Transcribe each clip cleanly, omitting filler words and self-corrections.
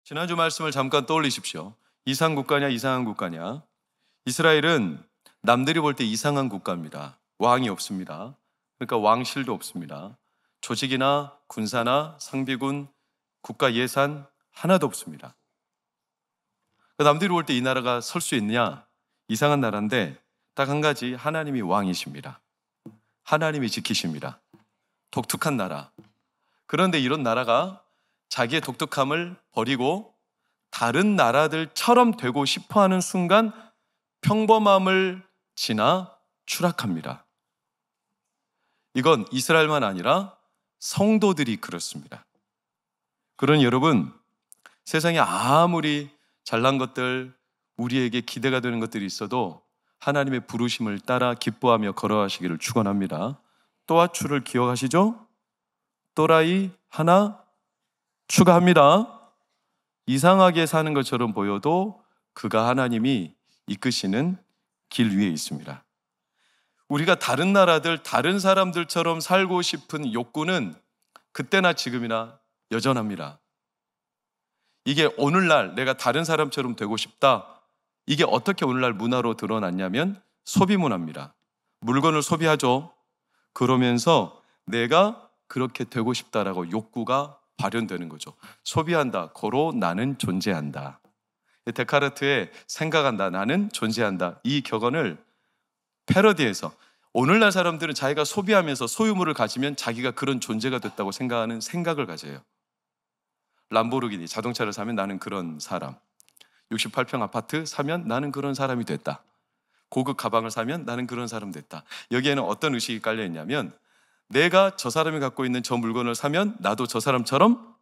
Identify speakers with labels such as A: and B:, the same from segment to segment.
A: 지난주 말씀을 잠깐 떠올리십시오. 이상 국가냐 이상한 국가냐. 이스라엘은 남들이 볼 때 이상한 국가입니다. 왕이 없습니다. 그러니까 왕실도 없습니다. 조직이나 군사나 상비군, 국가 예산 하나도 없습니다. 남들이 볼 때 이 나라가 설 수 있느냐? 이상한 나라인데 딱 한 가지, 하나님이 왕이십니다. 하나님이 지키십니다. 독특한 나라. 그런데 이런 나라가 자기의 독특함을 버리고 다른 나라들처럼 되고 싶어하는 순간 평범함을 지나 추락합니다. 이건 이스라엘만 아니라 성도들이 그렇습니다. 그러니 여러분, 세상에 아무리 잘난 것들, 우리에게 기대가 되는 것들이 있어도 하나님의 부르심을 따라 기뻐하며 걸어가시기를 축원합니다. 또아추를 기억하시죠? 또라이 하나 추가합니다. 이상하게 사는 것처럼 보여도 그가 하나님이 이끄시는 길 위에 있습니다. 우리가 다른 나라들, 다른 사람들처럼 살고 싶은 욕구는 그때나 지금이나 여전합니다. 이게 오늘날 내가 다른 사람처럼 되고 싶다. 이게 어떻게 오늘날 문화로 드러났냐면 소비 문화입니다. 물건을 소비하죠. 그러면서 내가 그렇게 되고 싶다라고 욕구가 발현되는 거죠. 소비한다. 고로 나는 존재한다. 데카르트의 생각한다. 나는 존재한다. 이 격언을 패러디해서 오늘날 사람들은 자기가 소비하면서 소유물을 가지면 자기가 그런 존재가 됐다고 생각하는 생각을 가져요. 람보르기니 자동차를 사면 나는 그런 사람, 68평 아파트 사면 나는 그런 사람이 됐다. 고급 가방을 사면 나는 그런 사람 됐다. 여기에는 어떤 의식이 깔려 있냐면 내가 저 사람이 갖고 있는 저 물건을 사면 나도 저 사람처럼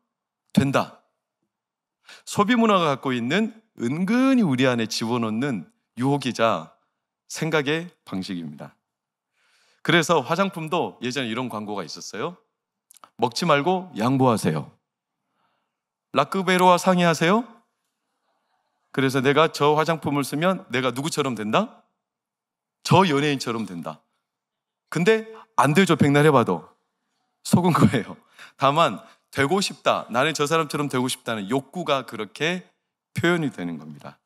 A: 된다. 소비 문화가 갖고 있는 은근히 우리 안에 집어넣는 유혹이자 생각의 방식입니다. 그래서 화장품도 예전에 이런 광고가 있었어요. 먹지 말고 양보하세요. 라크베로와 상의하세요. 그래서 내가 저 화장품을 쓰면 내가 누구처럼 된다? 저 연예인처럼 된다. 근데 안 되죠. 백날 해봐도. 속은 거예요. 다만 되고 싶다. 나는 저 사람처럼 되고 싶다는 욕구가 그렇게 표현이 되는 겁니다.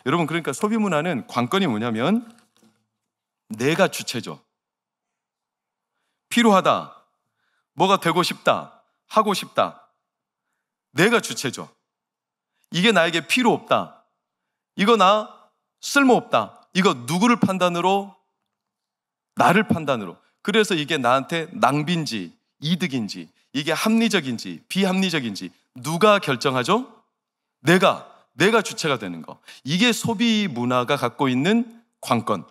A: 여러분, 그러니까 소비 문화는 관건이 뭐냐면 내가 주체죠. 필요하다. 뭐가 되고 싶다. 하고 싶다. 내가 주체죠. 이게 나에게 필요 없다. 이거 나 쓸모없다. 이거 누구를 판단으로? 나를 판단으로. 그래서 이게 나한테 낭비인지 이득인지, 이게 합리적인지 비합리적인지 누가 결정하죠? 내가 주체가 되는 거. 이게 소비 문화가 갖고 있는 관건.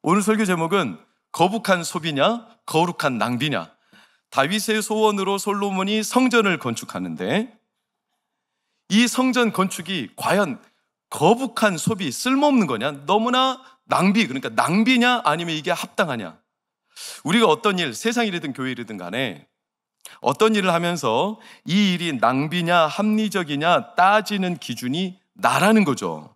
A: 오늘 설교 제목은 거북한 소비냐 거룩한 낭비냐. 다윗의 소원으로 솔로몬이 성전을 건축하는데 이 성전 건축이 과연 거북한 소비, 쓸모없는 거냐, 너무나 낭비, 그러니까 낭비냐 아니면 이게 합당하냐. 우리가 어떤 일, 세상 일이든 교회 일이든 간에 어떤 일을 하면서 이 일이 낭비냐 합리적이냐 따지는 기준이 나라는 거죠.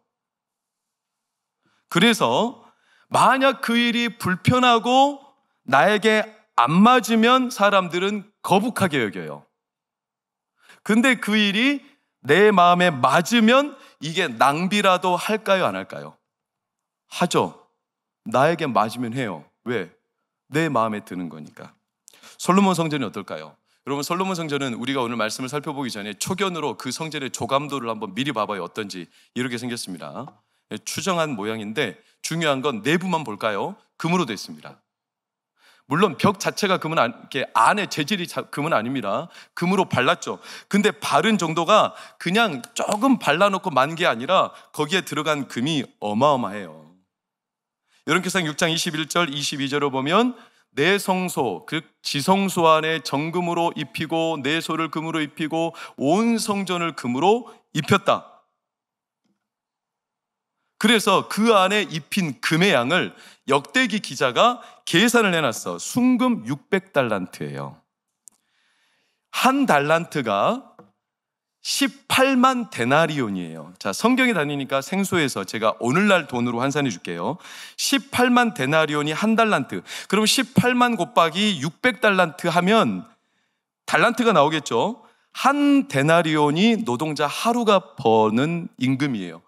A: 그래서 만약 그 일이 불편하고 나에게 안 맞으면 사람들은 거북하게 여겨요. 근데 그 일이 내 마음에 맞으면 이게 낭비라도 할까요, 안 할까요? 하죠. 나에게 맞으면 해요. 왜? 내 마음에 드는 거니까. 솔로몬 성전이 어떨까요? 여러분, 솔로몬 성전은 우리가 오늘 말씀을 살펴보기 전에 초견으로 그 성전의 조감도를 한번 미리 봐봐요. 어떤지. 이렇게 생겼습니다. 추정한 모양인데 중요한 건 내부만 볼까요? 금으로 되어 있습니다. 물론 벽 자체가 금은 이렇게 안에 재질이 금은 아닙니다. 금으로 발랐죠. 근데 바른 정도가 그냥 조금 발라놓고 만 게 아니라 거기에 들어간 금이 어마어마해요. 요런계상 6장 21절 22절을 보면 내 성소, 그 지성소 안에 정금으로 입히고 내 소를 금으로 입히고 온 성전을 금으로 입혔다. 그래서 그 안에 입힌 금의 양을 역대기 기자가 계산을 해놨어. 순금 600달란트예요. 한 달란트가 18만 데나리온이에요. 자, 성경에 다니니까 생소해서 제가 오늘날 돈으로 환산해 줄게요. 18만 데나리온이 한 달란트. 그럼 18만 곱하기 600달란트 하면 달란트가 나오겠죠. 한 데나리온이 노동자 하루가 버는 임금이에요.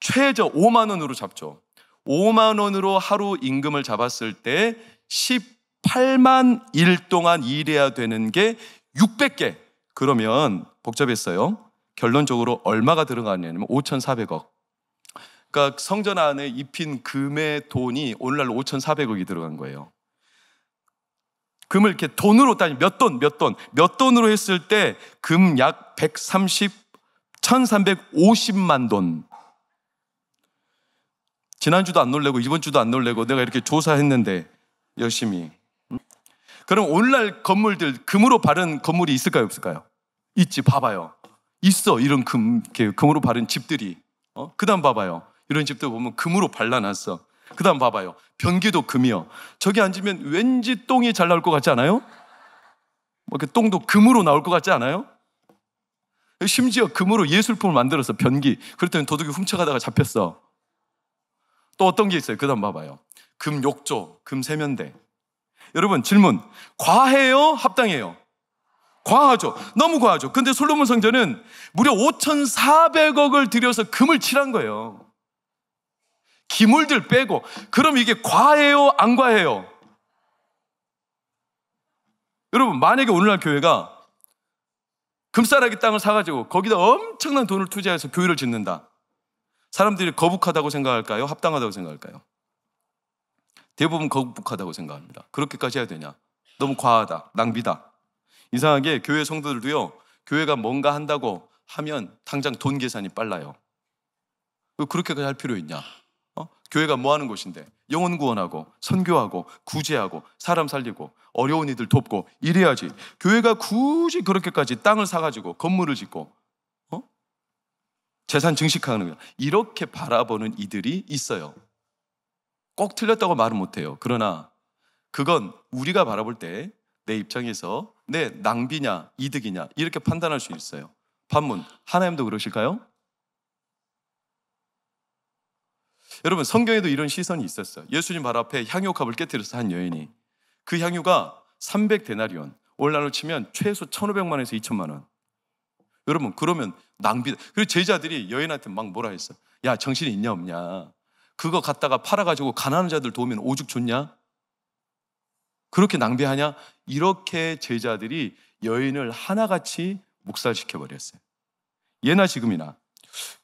A: 최저 5만 원으로 잡죠. 5만 원으로 하루 임금을 잡았을 때 18만 일 동안 일해야 되는 게 600개. 그러면 복잡했어요. 결론적으로 얼마가 들어가냐면 5,400억. 그러니까 성전 안에 입힌 금의 돈이 오늘날로 5,400억이 들어간 거예요. 금을 이렇게 돈으로 따지면 몇 돈으로 했을 때 금 약 1,350만 돈. 지난주도 안 놀래고 이번 주도 안 놀래고 내가 이렇게 조사했는데 열심히. 그럼 오늘날 건물들 금으로 바른 건물이 있을까요, 없을까요? 있지. 봐봐요. 있어. 이런 금으로 바른 집들이. 그 다음 봐봐요. 이런 집들 보면 금으로 발라놨어. 그 다음 봐봐요. 변기도 금이요. 저기 앉으면 왠지 똥이 잘 나올 것 같지 않아요? 뭐 그 똥도 금으로 나올 것 같지 않아요? 심지어 금으로 예술품을 만들어서 변기. 그랬더니 도둑이 훔쳐가다가 잡혔어. 또 어떤 게 있어요? 그 다음 봐봐요. 금 욕조, 금 세면대. 여러분 질문. 과해요? 합당해요? 과하죠. 너무 과하죠. 근데 솔로몬 성전은 무려 5,400억을 들여서 금을 칠한 거예요. 기물들 빼고. 그럼 이게 과해요? 안 과해요? 여러분 만약에 오늘날 교회가 금싸라기 땅을 사가지고 거기다 엄청난 돈을 투자해서 교회를 짓는다. 사람들이 거북하다고 생각할까요? 합당하다고 생각할까요? 대부분 거북하다고 생각합니다. 그렇게까지 해야 되냐? 너무 과하다. 낭비다. 이상하게 교회 성도들도요. 교회가 뭔가 한다고 하면 당장 돈 계산이 빨라요. 그렇게까지 할 필요 있냐? 교회가 뭐 하는 곳인데 영혼 구원하고 선교하고 구제하고 사람 살리고 어려운 이들 돕고 이래야지. 교회가 굳이 그렇게까지 땅을 사가지고 건물을 짓고 재산 증식하는 거야. 이렇게 바라보는 이들이 있어요. 꼭 틀렸다고 말은 못해요. 그러나 그건 우리가 바라볼 때 내 입장에서 내 낭비냐 이득이냐 이렇게 판단할 수 있어요. 반문, 하나님도 그러실까요? 여러분 성경에도 이런 시선이 있었어요. 예수님 발 앞에 향유컵을 깨뜨려서 한 여인이, 그 향유가 300데나리온, 오늘날로 치면 최소 1,500만 원에서 2,000만 원. 여러분 그러면 낭비다. 그리고 제자들이 여인한테 막 뭐라 했어. 야 정신이 있냐 없냐, 그거 갖다가 팔아가지고 가난한 자들 도우면 오죽 좋냐, 그렇게 낭비하냐. 이렇게 제자들이 여인을 하나같이 묵살시켜버렸어요. 예나 지금이나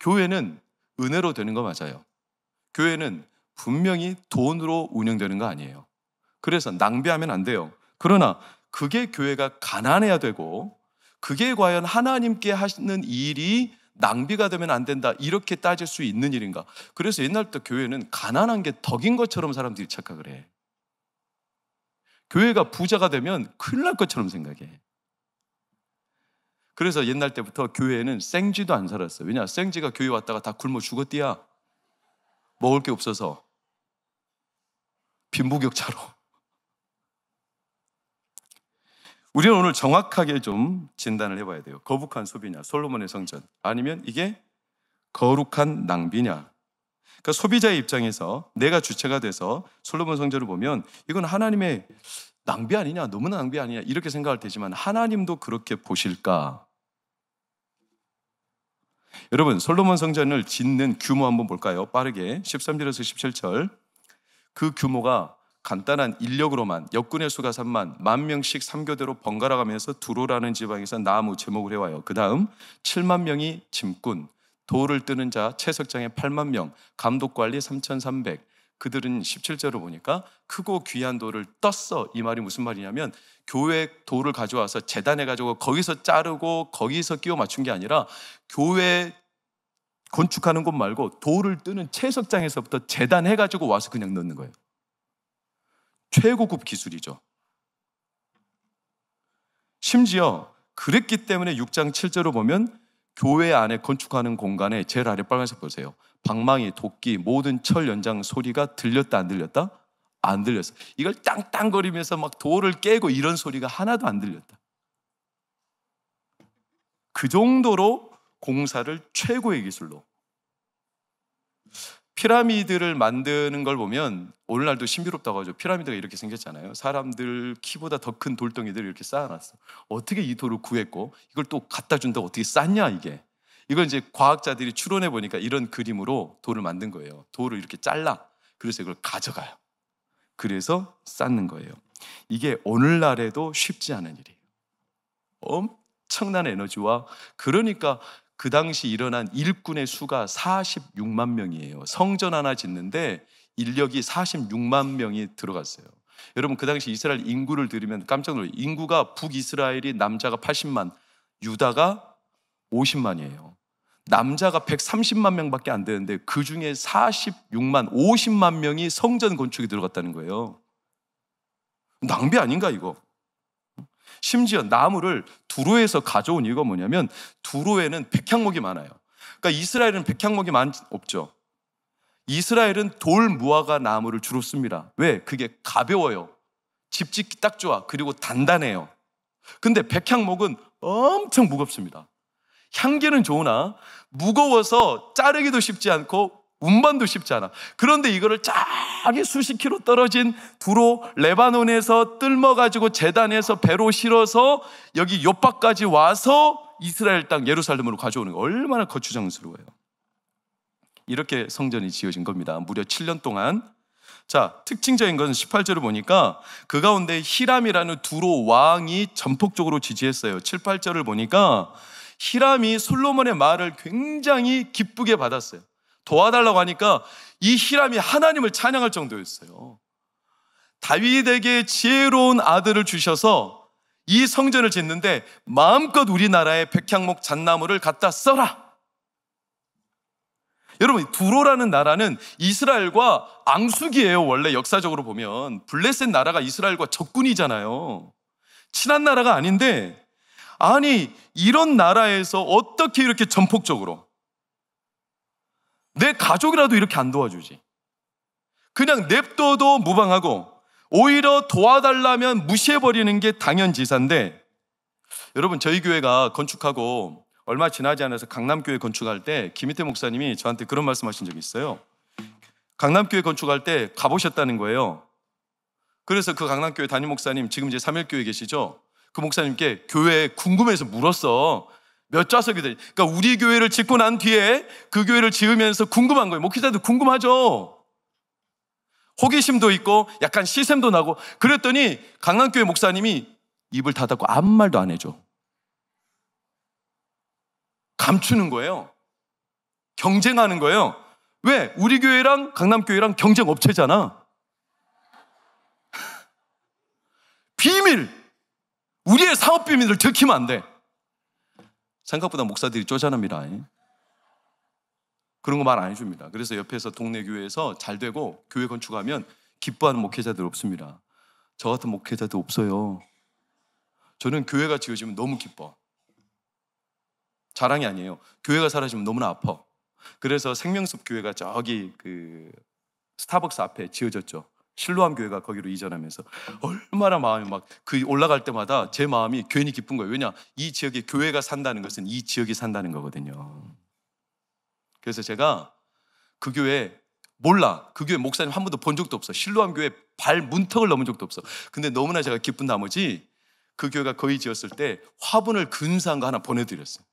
A: 교회는 은혜로 되는 거 맞아요. 교회는 분명히 돈으로 운영되는 거 아니에요. 그래서 낭비하면 안 돼요. 그러나 그게 교회가 가난해야 되고 그게 과연 하나님께 하시는 일이 낭비가 되면 안 된다 이렇게 따질 수 있는 일인가. 그래서 옛날부터 교회는 가난한 게 덕인 것처럼 사람들이 착각을 해. 교회가 부자가 되면 큰일 날 것처럼 생각해. 그래서 옛날 때부터 교회에는 생쥐도 안 살았어요. 왜냐? 생쥐가 교회 왔다가 다 굶어 죽었디야. 먹을 게 없어서. 빈부격차로. 우리는 오늘 정확하게 좀 진단을 해봐야 돼요. 거북한 소비냐, 솔로몬의 성전, 아니면 이게 거룩한 낭비냐. 그러니까 소비자의 입장에서 내가 주체가 돼서 솔로몬 성전을 보면 이건 하나님의 낭비 아니냐, 너무나 낭비 아니냐 이렇게 생각할 테지만 하나님도 그렇게 보실까? 여러분 솔로몬 성전을 짓는 규모 한번 볼까요? 빠르게 13절에서 17절. 그 규모가 간단한 인력으로만 역군의 수가 3만, 10,000명씩 3교대로 번갈아 가면서 두로라는 지방에서 나무 제목을 해와요. 그 다음 7만 명이 짐꾼, 돌을 뜨는 자 채석장에 8만 명, 감독관리 3,300. 그들은 17절을 보니까 크고 귀한 돌을 떴어. 이 말이 무슨 말이냐면 교회 돌을 가져와서 재단해가지고 거기서 자르고 거기서 끼워 맞춘 게 아니라 교회 건축하는 곳 말고 돌을 뜨는 채석장에서부터 재단해가지고 와서 그냥 넣는 거예요. 최고급 기술이죠. 심지어 그랬기 때문에 6장 7절을 보면 교회 안에 건축하는 공간에 제일 아래 빨간색 보세요. 방망이, 도끼, 모든 철 연장 소리가 들렸다 안 들렸다? 안 들렸어. 이걸 땅땅거리면서 막 돌을 깨고 이런 소리가 하나도 안 들렸다. 그 정도로 공사를 최고의 기술로. 피라미드를 만드는 걸 보면 오늘날도 신비롭다고 하죠. 피라미드가 이렇게 생겼잖아요. 사람들 키보다 더 큰 돌덩이들을 이렇게 쌓아놨어. 어떻게 이 돌을 구했고 이걸 또 갖다 준다고 어떻게 쌓냐 이게. 이걸 이제 과학자들이 추론해 보니까 이런 그림으로 돌을 만든 거예요. 돌을 이렇게 잘라. 그래서 이걸 가져가요. 그래서 쌓는 거예요. 이게 오늘날에도 쉽지 않은 일이에요. 엄청난 에너지와, 그러니까 그 당시 일어난 일꾼의 수가 46만 명이에요. 성전 하나 짓는데 인력이 46만 명이 들어갔어요. 여러분, 그 당시 이스라엘 인구를 들으면 깜짝 놀라요. 인구가 북이스라엘이 남자가 80만, 유다가 50만이에요. 남자가 130만 명밖에 안 되는데 그 중에 46만, 50만 명이 성전 건축에 들어갔다는 거예요. 낭비 아닌가 이거? 심지어 나무를 두로에서 가져온 이유가 뭐냐면 두로에는 백향목이 많아요. 그러니까 이스라엘은 백향목이 없죠. 이스라엘은 돌 무화과 나무를 주로 씁니다. 왜? 그게 가벼워요. 집 짓기 딱 좋아. 그리고 단단해요. 근데 백향목은 엄청 무겁습니다. 향기는 좋으나 무거워서 자르기도 쉽지 않고 운반도 쉽지 않아. 그런데 이거를 저기 수십 킬로 떨어진 두로 레바논에서 뜰머가지고 제단에서 배로 실어서 여기 요바까지 와서 이스라엘 땅 예루살렘으로 가져오는 거 얼마나 거추장스러워요. 이렇게 성전이 지어진 겁니다. 무려 7년 동안. 자, 특징적인 것은 18절을 보니까 그 가운데 히람이라는 두로 왕이 전폭적으로 지지했어요. 7, 8절을 보니까 히람이 솔로몬의 말을 굉장히 기쁘게 받았어요. 도와달라고 하니까 이 히람이 하나님을 찬양할 정도였어요. 다윗에게 지혜로운 아들을 주셔서 이 성전을 짓는데 마음껏 우리나라의 백향목 잣나무를 갖다 써라. 여러분, 두로라는 나라는 이스라엘과 앙숙이에요. 원래 역사적으로 보면 블레셋 나라가 이스라엘과 적군이잖아요. 친한 나라가 아닌데, 아니 이런 나라에서 어떻게 이렇게 전폭적으로, 내 가족이라도 이렇게 안 도와주지. 그냥 냅둬도 무방하고 오히려 도와달라면 무시해버리는 게 당연지사인데, 여러분, 저희 교회가 건축하고 얼마 지나지 않아서 강남교회 건축할 때 김희태 목사님이 저한테 그런 말씀하신 적이 있어요. 강남교회 건축할 때 가보셨다는 거예요. 그래서 그 강남교회 담임 목사님, 지금 이제 삼일교회 계시죠? 그 목사님께 교회에 궁금해서 물었어. 몇 좌석이 되지? 그러니까 우리 교회를 짓고 난 뒤에 그 교회를 지으면서 궁금한 거예요. 목회자도 궁금하죠. 호기심도 있고 약간 시샘도 나고. 그랬더니 강남교회 목사님이 입을 닫았고 아무 말도 안 해줘. 감추는 거예요. 경쟁하는 거예요. 왜? 우리 교회랑 강남교회랑 경쟁 업체잖아. 비밀! 우리의 사업 비밀을 들키면 안 돼. 생각보다 목사들이 쪼잔합니다. 그런 거 말 안 해줍니다. 그래서 옆에서 동네 교회에서 잘 되고 교회 건축하면 기뻐하는 목회자들 없습니다. 저 같은 목회자도 없어요. 저는 교회가 지어지면 너무 기뻐. 자랑이 아니에요. 교회가 사라지면 너무나 아파. 그래서 생명숲 교회가 저기 그 스타벅스 앞에 지어졌죠. 실로암 교회가 거기로 이전하면서 얼마나 마음이 막 그 올라갈 때마다 제 마음이 괜히 기쁜 거예요. 왜냐? 이 지역에 교회가 산다는 것은 이 지역이 산다는 거거든요. 그래서 제가 그 교회 몰라. 그 교회 목사님 한 번도 본 적도 없어. 실로암 교회 발 문턱을 넘은 적도 없어. 근데 너무나 제가 기쁜 나머지 그 교회가 거의 지었을 때 화분을 근사한 거 하나 보내드렸어요.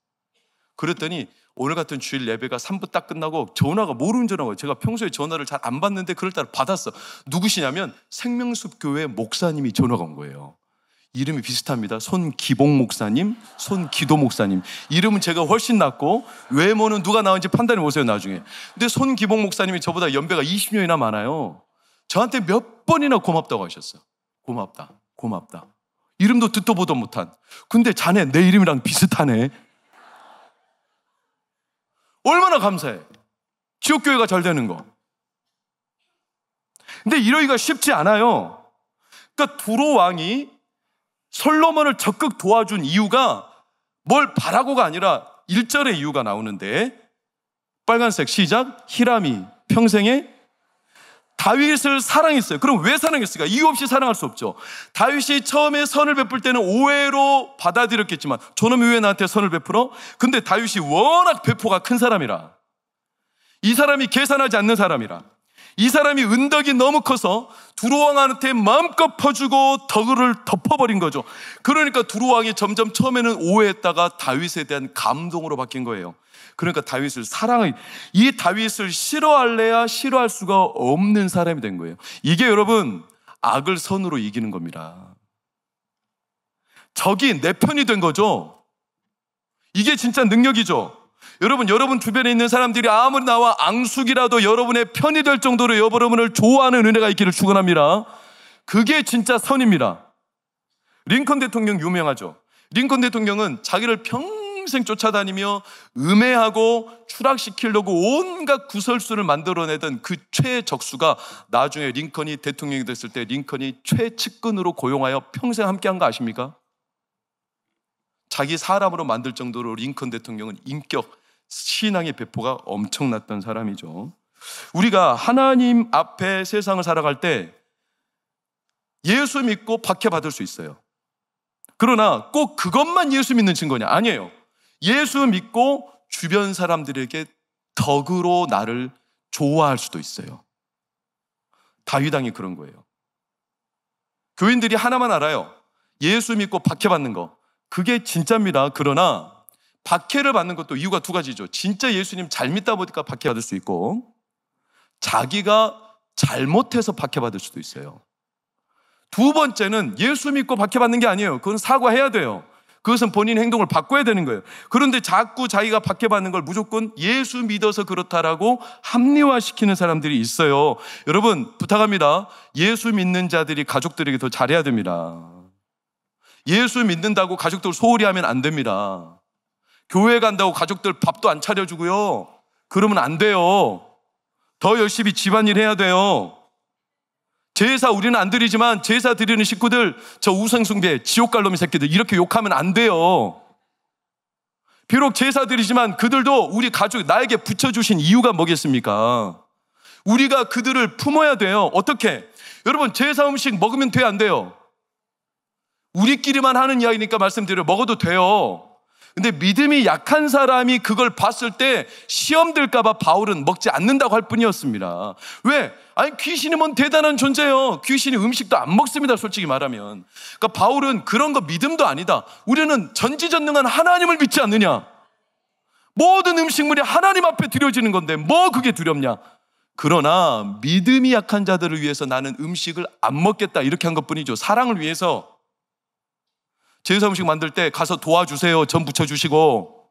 A: 그랬더니 오늘 같은 주일 예배가 3부 딱 끝나고 전화가 모르는 전화가, 제가 평소에 전화를 잘 안 받는데 그럴 때 받았어. 누구시냐면 생명숲 교회 목사님이 전화가 온 거예요. 이름이 비슷합니다. 손기봉 목사님, 손기도 목사님. 이름은 제가 훨씬 낫고 외모는 누가 나은지 판단해 보세요 나중에. 근데 손기봉 목사님이 저보다 연배가 20년이나 많아요. 저한테 몇 번이나 고맙다고 하셨어요. 고맙다, 고맙다. 이름도 듣도 보도 못한. 근데 자네 내 이름이랑 비슷하네. 얼마나 감사해. 지역교회가 잘 되는 거. 근데 이러기가 쉽지 않아요. 그러니까 두로 왕이 솔로몬을 적극 도와준 이유가 뭘 바라고가 아니라 1절의 이유가 나오는데, 빨간색 시작. 히람이 평생에 다윗을 사랑했어요. 그럼 왜 사랑했을까? 이유 없이 사랑할 수 없죠. 다윗이 처음에 선을 베풀 때는 오해로 받아들였겠지만 저놈이 왜 나한테 선을 베풀어? 근데 다윗이 워낙 배포가 큰 사람이라 이 사람이 계산하지 않는 사람이라. 이 사람이 은덕이 너무 커서 두루왕한테 마음껏 퍼주고 덕을 덮어버린 거죠. 그러니까 두루왕이 점점 처음에는 오해했다가 다윗에 대한 감동으로 바뀐 거예요. 그러니까 다윗을 이 다윗을 싫어할래야 싫어할 수가 없는 사람이 된 거예요. 이게 여러분 악을 선으로 이기는 겁니다. 적이 내 편이 된 거죠. 이게 진짜 능력이죠. 여러분 주변에 있는 사람들이 아무리 나와 앙숙이라도 여러분의 편이 될 정도로 여러분을 좋아하는 은혜가 있기를 축원합니다. 그게 진짜 선입니다. 링컨 대통령 유명하죠. 링컨 대통령은 자기를 평생 쫓아다니며 음해하고 추락시키려고 온갖 구설수를 만들어내던 그 최적수가 나중에 링컨이 대통령이 됐을 때 링컨이 최측근으로 고용하여 평생 함께한 거 아십니까? 자기 사람으로 만들 정도로 링컨 대통령은 인격, 신앙의 배포가 엄청났던 사람이죠. 우리가 하나님 앞에 세상을 살아갈 때 예수 믿고 박해받을 수 있어요. 그러나 꼭 그것만 예수 믿는 증거냐? 아니에요. 예수 믿고 주변 사람들에게 덕으로 나를 좋아할 수도 있어요. 다윗 왕이 그런 거예요. 교인들이 하나만 알아요. 예수 믿고 박해받는 거. 그게 진짜입니다. 그러나 박해를 받는 것도 이유가 두 가지죠. 진짜 예수님 잘 믿다 보니까 박해받을 수 있고, 자기가 잘못해서 박해받을 수도 있어요. 두 번째는 예수 믿고 박해받는 게 아니에요. 그건 사과해야 돼요. 그것은 본인 행동을 바꿔야 되는 거예요. 그런데 자꾸 자기가 박해받는 걸 무조건 예수 믿어서 그렇다라고 합리화시키는 사람들이 있어요. 여러분 부탁합니다. 예수 믿는 자들이 가족들에게 더 잘해야 됩니다. 예수 믿는다고 가족들 소홀히 하면 안 됩니다. 교회 간다고 가족들 밥도 안 차려주고요. 그러면 안 돼요. 더 열심히 집안일 해야 돼요. 제사 우리는 안 드리지만 제사 드리는 식구들 저 우상숭배 지옥 갈 놈의 새끼들 이렇게 욕하면 안 돼요. 비록 제사 드리지만 그들도 우리 가족 나에게 붙여주신 이유가 뭐겠습니까? 우리가 그들을 품어야 돼요. 어떻게? 여러분 제사 음식 먹으면 돼요 안 돼요? 우리끼리만 하는 이야기니까 말씀드려요. 먹어도 돼요. 근데 믿음이 약한 사람이 그걸 봤을 때 시험 들까봐 바울은 먹지 않는다고 할 뿐이었습니다. 왜? 아니 귀신이 뭔 대단한 존재예요. 귀신이 음식도 안 먹습니다. 솔직히 말하면. 그러니까 바울은 그런 거 믿음도 아니다. 우리는 전지전능한 하나님을 믿지 않느냐. 모든 음식물이 하나님 앞에 드려지는 건데 뭐 그게 두렵냐. 그러나 믿음이 약한 자들을 위해서 나는 음식을 안 먹겠다 이렇게 한 것뿐이죠. 사랑을 위해서. 제사 음식 만들 때 가서 도와주세요. 전 부쳐주시고.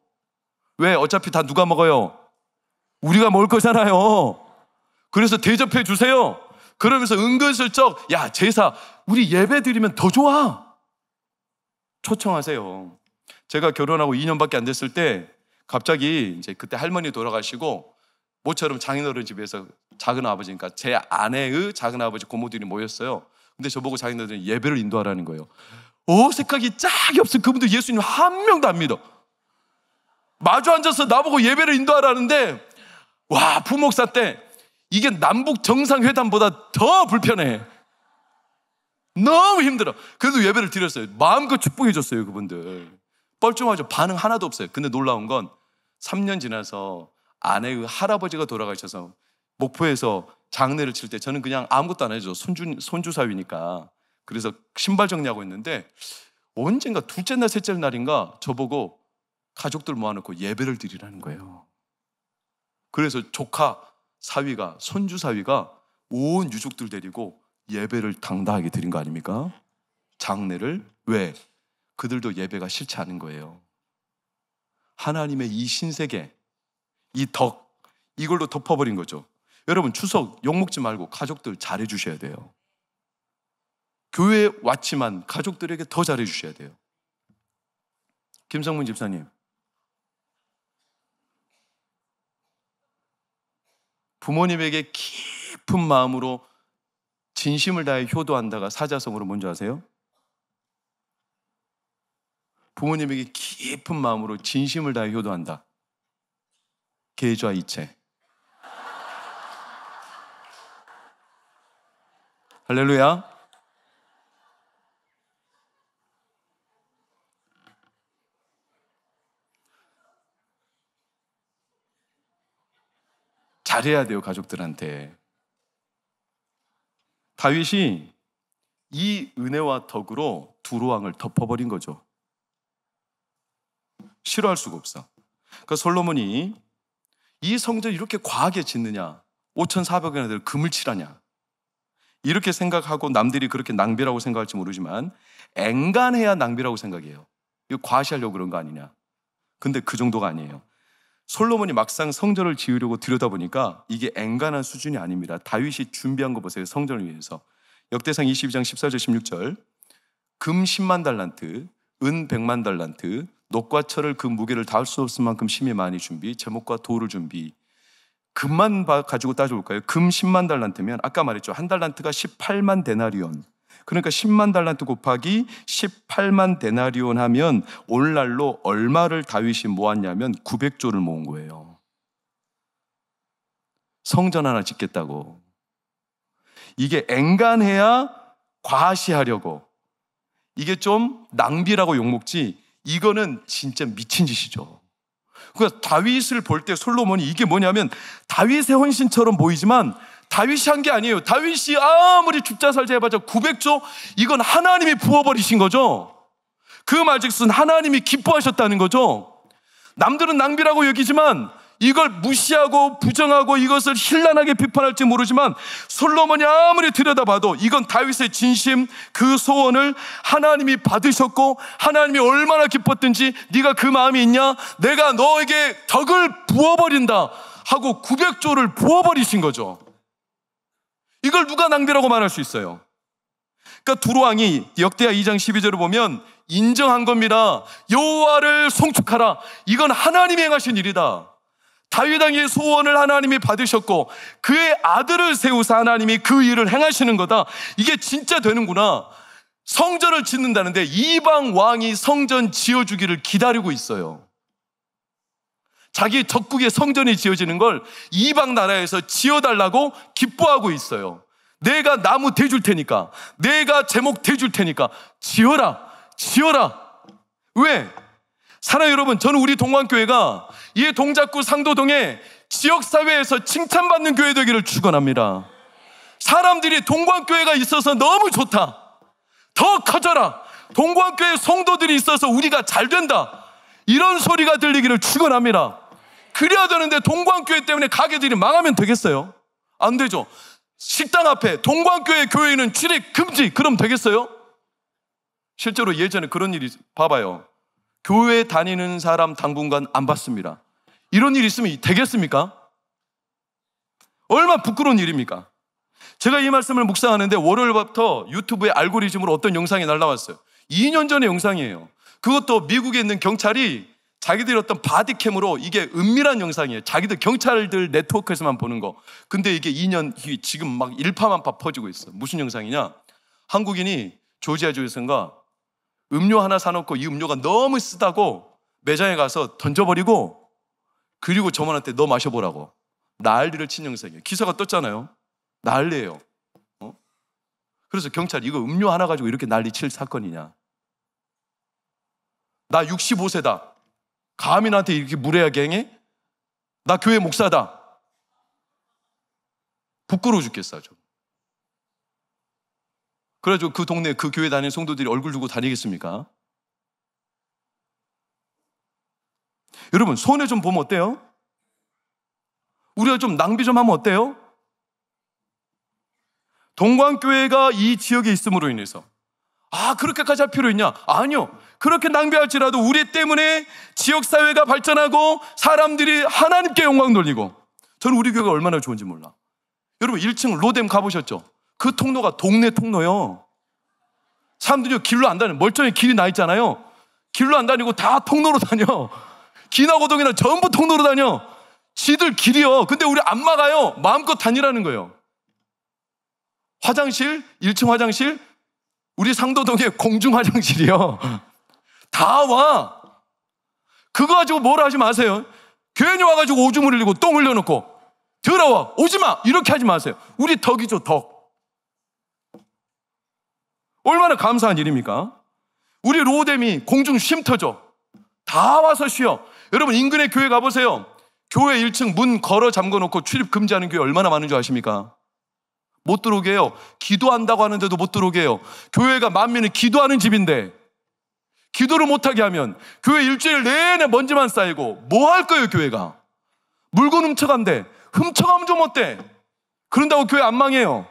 A: 왜? 어차피 다 누가 먹어요? 우리가 먹을 거잖아요. 그래서 대접해 주세요. 그러면서 은근슬쩍 야 제사 우리 예배 드리면 더 좋아. 초청하세요. 제가 결혼하고 2년밖에 안 됐을 때 갑자기 이제 그때 할머니 돌아가시고 모처럼 장인어른 집에서 작은 아버지니까 제 아내의 작은 아버지 고모들이 모였어요. 근데 저보고 장인어른이 예배를 인도하라는 거예요. 어색하기 짝이 없어. 그분들 예수님 한 명도 안 믿어. 마주 앉아서 나보고 예배를 인도하라는데 와 부목사 때 이게 남북 정상회담보다 더 불편해. 너무 힘들어. 그래도 예배를 드렸어요. 마음껏 축복해 줬어요. 그분들 뻘쭘하죠. 반응 하나도 없어요. 근데 놀라운 건 3년 지나서 아내의 할아버지가 돌아가셔서 목포에서 장례를 칠 때 저는 그냥 아무것도 안 해줘. 손주 사위니까. 그래서 신발 정리하고 있는데 언젠가 둘째 날 셋째 날인가 저보고 가족들 모아놓고 예배를 드리라는 거예요. 그래서 조카 사위가 손주 사위가 온 유족들 데리고 예배를 당당하게 드린 거 아닙니까? 장례를. 왜? 그들도 예배가 싫지 않은 거예요. 하나님의 이 신세계 이 덕 이걸로 덮어버린 거죠. 여러분 추석 욕먹지 말고 가족들 잘해 주셔야 돼요. 교회에 왔지만 가족들에게 더 잘해 주셔야 돼요. 김성문 집사님, 부모님에게 깊은 마음으로 진심을 다해 효도한다가 사자성어로 뭔지 아세요? 부모님에게 깊은 마음으로 진심을 다해 효도한다. 계좌 이체. 할렐루야. 잘해야 돼요, 가족들한테. 다윗이 이 은혜와 덕으로 두루 왕을 덮어버린 거죠. 싫어할 수가 없어. 그러니까 솔로몬이 이 성전을 이렇게 과하게 짓느냐, 5,400원에 들 금을 칠하냐, 이렇게 생각하고 남들이 그렇게 낭비라고 생각할지 모르지만 앵간해야 낭비라고 생각해요. 이거 과시하려고 그런 거 아니냐. 근데 그 정도가 아니에요. 솔로몬이 막상 성전을 지으려고 들여다보니까 이게 앵간한 수준이 아닙니다. 다윗이 준비한 거 보세요. 성전을 위해서. 역대상 22장 14절 16절, 금 10만 달란트, 은 100만 달란트, 녹과 철을 그 무게를 닿을 수 없을 만큼 심히 많이 준비, 제목과 돌을 준비. 금만 가지고 따져볼까요? 금 10만 달란트면 아까 말했죠. 한 달란트가 18만 데나리온. 그러니까 10만 달란트 곱하기 18만 데나리온 하면 오늘날로 얼마를 다윗이 모았냐면 900조를 모은 거예요. 성전 하나 짓겠다고. 이게 앵간해야 과시하려고. 이게 좀 낭비라고 욕먹지, 이거는 진짜 미친 짓이죠. 그러니까 다윗을 볼 때 솔로몬이 이게 뭐냐면 다윗의 헌신처럼 보이지만 다윗이 한 게 아니에요. 다윗이 아무리 죽자 살자 해봤자 900조, 이건 하나님이 부어버리신 거죠. 그 말즉슨 하나님이 기뻐하셨다는 거죠. 남들은 낭비라고 여기지만 이걸 무시하고 부정하고 이것을 현란하게 비판할지 모르지만 솔로몬이 아무리 들여다봐도 이건 다윗의 진심, 그 소원을 하나님이 받으셨고 하나님이 얼마나 기뻤든지 네가 그 마음이 있냐? 내가 너에게 덕을 부어버린다 하고 900조를 부어버리신 거죠. 이걸 누가 낭비라고 말할 수 있어요? 그러니까 두루왕이 역대하 2장 12절을 보면 인정한 겁니다. 여호와를 송축하라. 이건 하나님이 행하신 일이다. 다윗 왕의 소원을 하나님이 받으셨고 그의 아들을 세우사 하나님이 그 일을 행하시는 거다. 이게 진짜 되는구나. 성전을 짓는다는데 이방 왕이 성전 지어주기를 기다리고 있어요. 자기 적국의 성전이 지어지는 걸 이방 나라에서 지어달라고 기뻐하고 있어요. 내가 나무 대줄 테니까, 내가 제목 대줄 테니까 지어라, 지어라. 왜? 사랑하는 여러분, 저는 우리 동관교회가 이 동작구 상도동에 지역사회에서 칭찬받는 교회 되기를 축원합니다. 사람들이 동관교회가 있어서 너무 좋다, 더 커져라, 동관교회 성도들이 있어서 우리가 잘 된다, 이런 소리가 들리기를 축원합니다. 그래야 되는데 동관교회 때문에 가게들이 망하면 되겠어요? 안 되죠. 식당 앞에 동관교회 교회는 출입 금지, 그럼 되겠어요? 실제로 예전에 그런 일이, 봐봐요. 교회 다니는 사람 당분간 안 받습니다. 이런 일이 있으면 되겠습니까? 얼마나 부끄러운 일입니까? 제가 이 말씀을 묵상하는데 월요일부터 유튜브에 알고리즘으로 어떤 영상이 날라왔어요. 2년 전의 영상이에요. 그것도 미국에 있는 경찰이 자기들이 어떤 바디캠으로, 이게 은밀한 영상이에요. 자기들 경찰들 네트워크에서만 보는 거. 근데 이게 2년, 지금 막 일파만파 퍼지고 있어. 무슨 영상이냐? 한국인이 조지아주에선가 음료 하나 사놓고 이 음료가 너무 쓰다고 매장에 가서 던져버리고, 그리고 저만한테 너 마셔보라고 난리를 친 영상이에요. 기사가 떴잖아요. 난리예요. 그래서 경찰이 이거 음료 하나 가지고 이렇게 난리 칠 사건이냐? 나 65세다. 감히 나한테 이렇게 무례하게 행해? 나 교회 목사다. 부끄러워 죽겠어 아주. 그래가지고 그 동네 그 교회 다니는 성도들이 얼굴 두고 다니겠습니까? 여러분, 손해 좀 보면 어때요? 우리가 좀 낭비 좀 하면 어때요? 동관교회가 이 지역에 있음으로 인해서 그렇게까지 할 필요 있냐? 아니요. 그렇게 낭비할지라도 우리 때문에 지역사회가 발전하고 사람들이 하나님께 영광 돌리고, 저는 우리 교회가 얼마나 좋은지 몰라. 여러분 1층 로뎀 가보셨죠? 그 통로가 동네 통로요. 사람들이 길로 안 다녀요. 멀쩡히 길이 나 있잖아요. 길로 안 다니고 다 통로로 다녀. 기나고동이나 전부 통로로 다녀. 지들 길이요. 근데 우리 안 막아요. 마음껏 다니라는 거예요. 화장실, 1층 화장실, 우리 상도동에 공중 화장실이요. 다 와. 그거 가지고 뭐라 하지 마세요. 괜히 와가지고 오줌 흘리고 똥 흘려놓고 더러워, 오지마, 이렇게 하지 마세요. 우리 덕이죠, 덕. 얼마나 감사한 일입니까? 우리 로뎀이 공중 쉼터죠. 다 와서 쉬어. 여러분 인근의 교회 가보세요. 교회 1층 문 걸어 잠궈놓고 출입 금지하는 교회 얼마나 많은 줄 아십니까? 못 들어오게 해요. 기도한다고 하는데도 못 들어오게 해요. 교회가 만민이 기도하는 집인데 기도를 못하게 하면 교회 일주일 내내 먼지만 쌓이고 뭐 할 거예요, 교회가? 물건 훔쳐간대. 훔쳐가면 좀 어때? 그런다고 교회 안 망해요.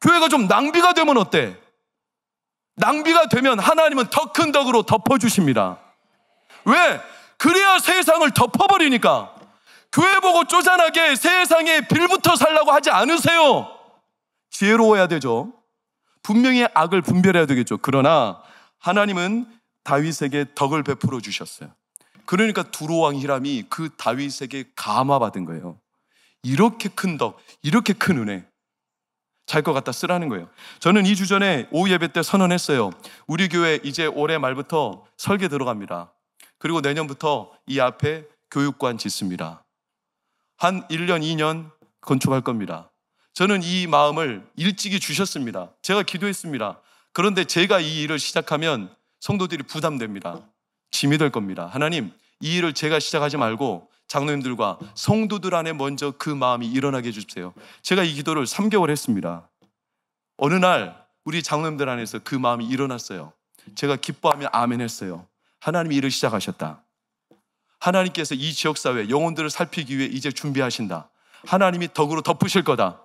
A: 교회가 좀 낭비가 되면 어때? 낭비가 되면 하나님은 더 큰 덕으로 덮어주십니다. 왜? 그래야 세상을 덮어버리니까. 교회 보고 쪼잔하게 세상에 빌부터 살라고 하지 않으세요. 지혜로워야 되죠. 분명히 악을 분별해야 되겠죠. 그러나 하나님은 다윗에게 덕을 베풀어 주셨어요. 그러니까 두로왕 히람이 그 다윗에게 감화받은 거예요. 이렇게 큰 덕, 이렇게 큰 은혜 잘 것 같다 쓰라는 거예요. 저는 2주 전에 오후 예배 때 선언했어요. 우리 교회 이제 올해 말부터 설계 들어갑니다. 그리고 내년부터 이 앞에 교육관 짓습니다. 한 1년, 2년 건축할 겁니다. 저는 이 마음을 일찍이 주셨습니다. 제가 기도했습니다. 그런데 제가 이 일을 시작하면 성도들이 부담됩니다. 짐이 될 겁니다. 하나님, 이 일을 제가 시작하지 말고 장로님들과 성도들 안에 먼저 그 마음이 일어나게 해주세요. 제가 이 기도를 3개월 했습니다. 어느 날 우리 장로님들 안에서 그 마음이 일어났어요. 제가 기뻐하며 아멘 했어요. 하나님이 일을 시작하셨다. 하나님께서 이 지역사회 영혼들을 살피기 위해 이제 준비하신다. 하나님이 덕으로 덮으실 거다.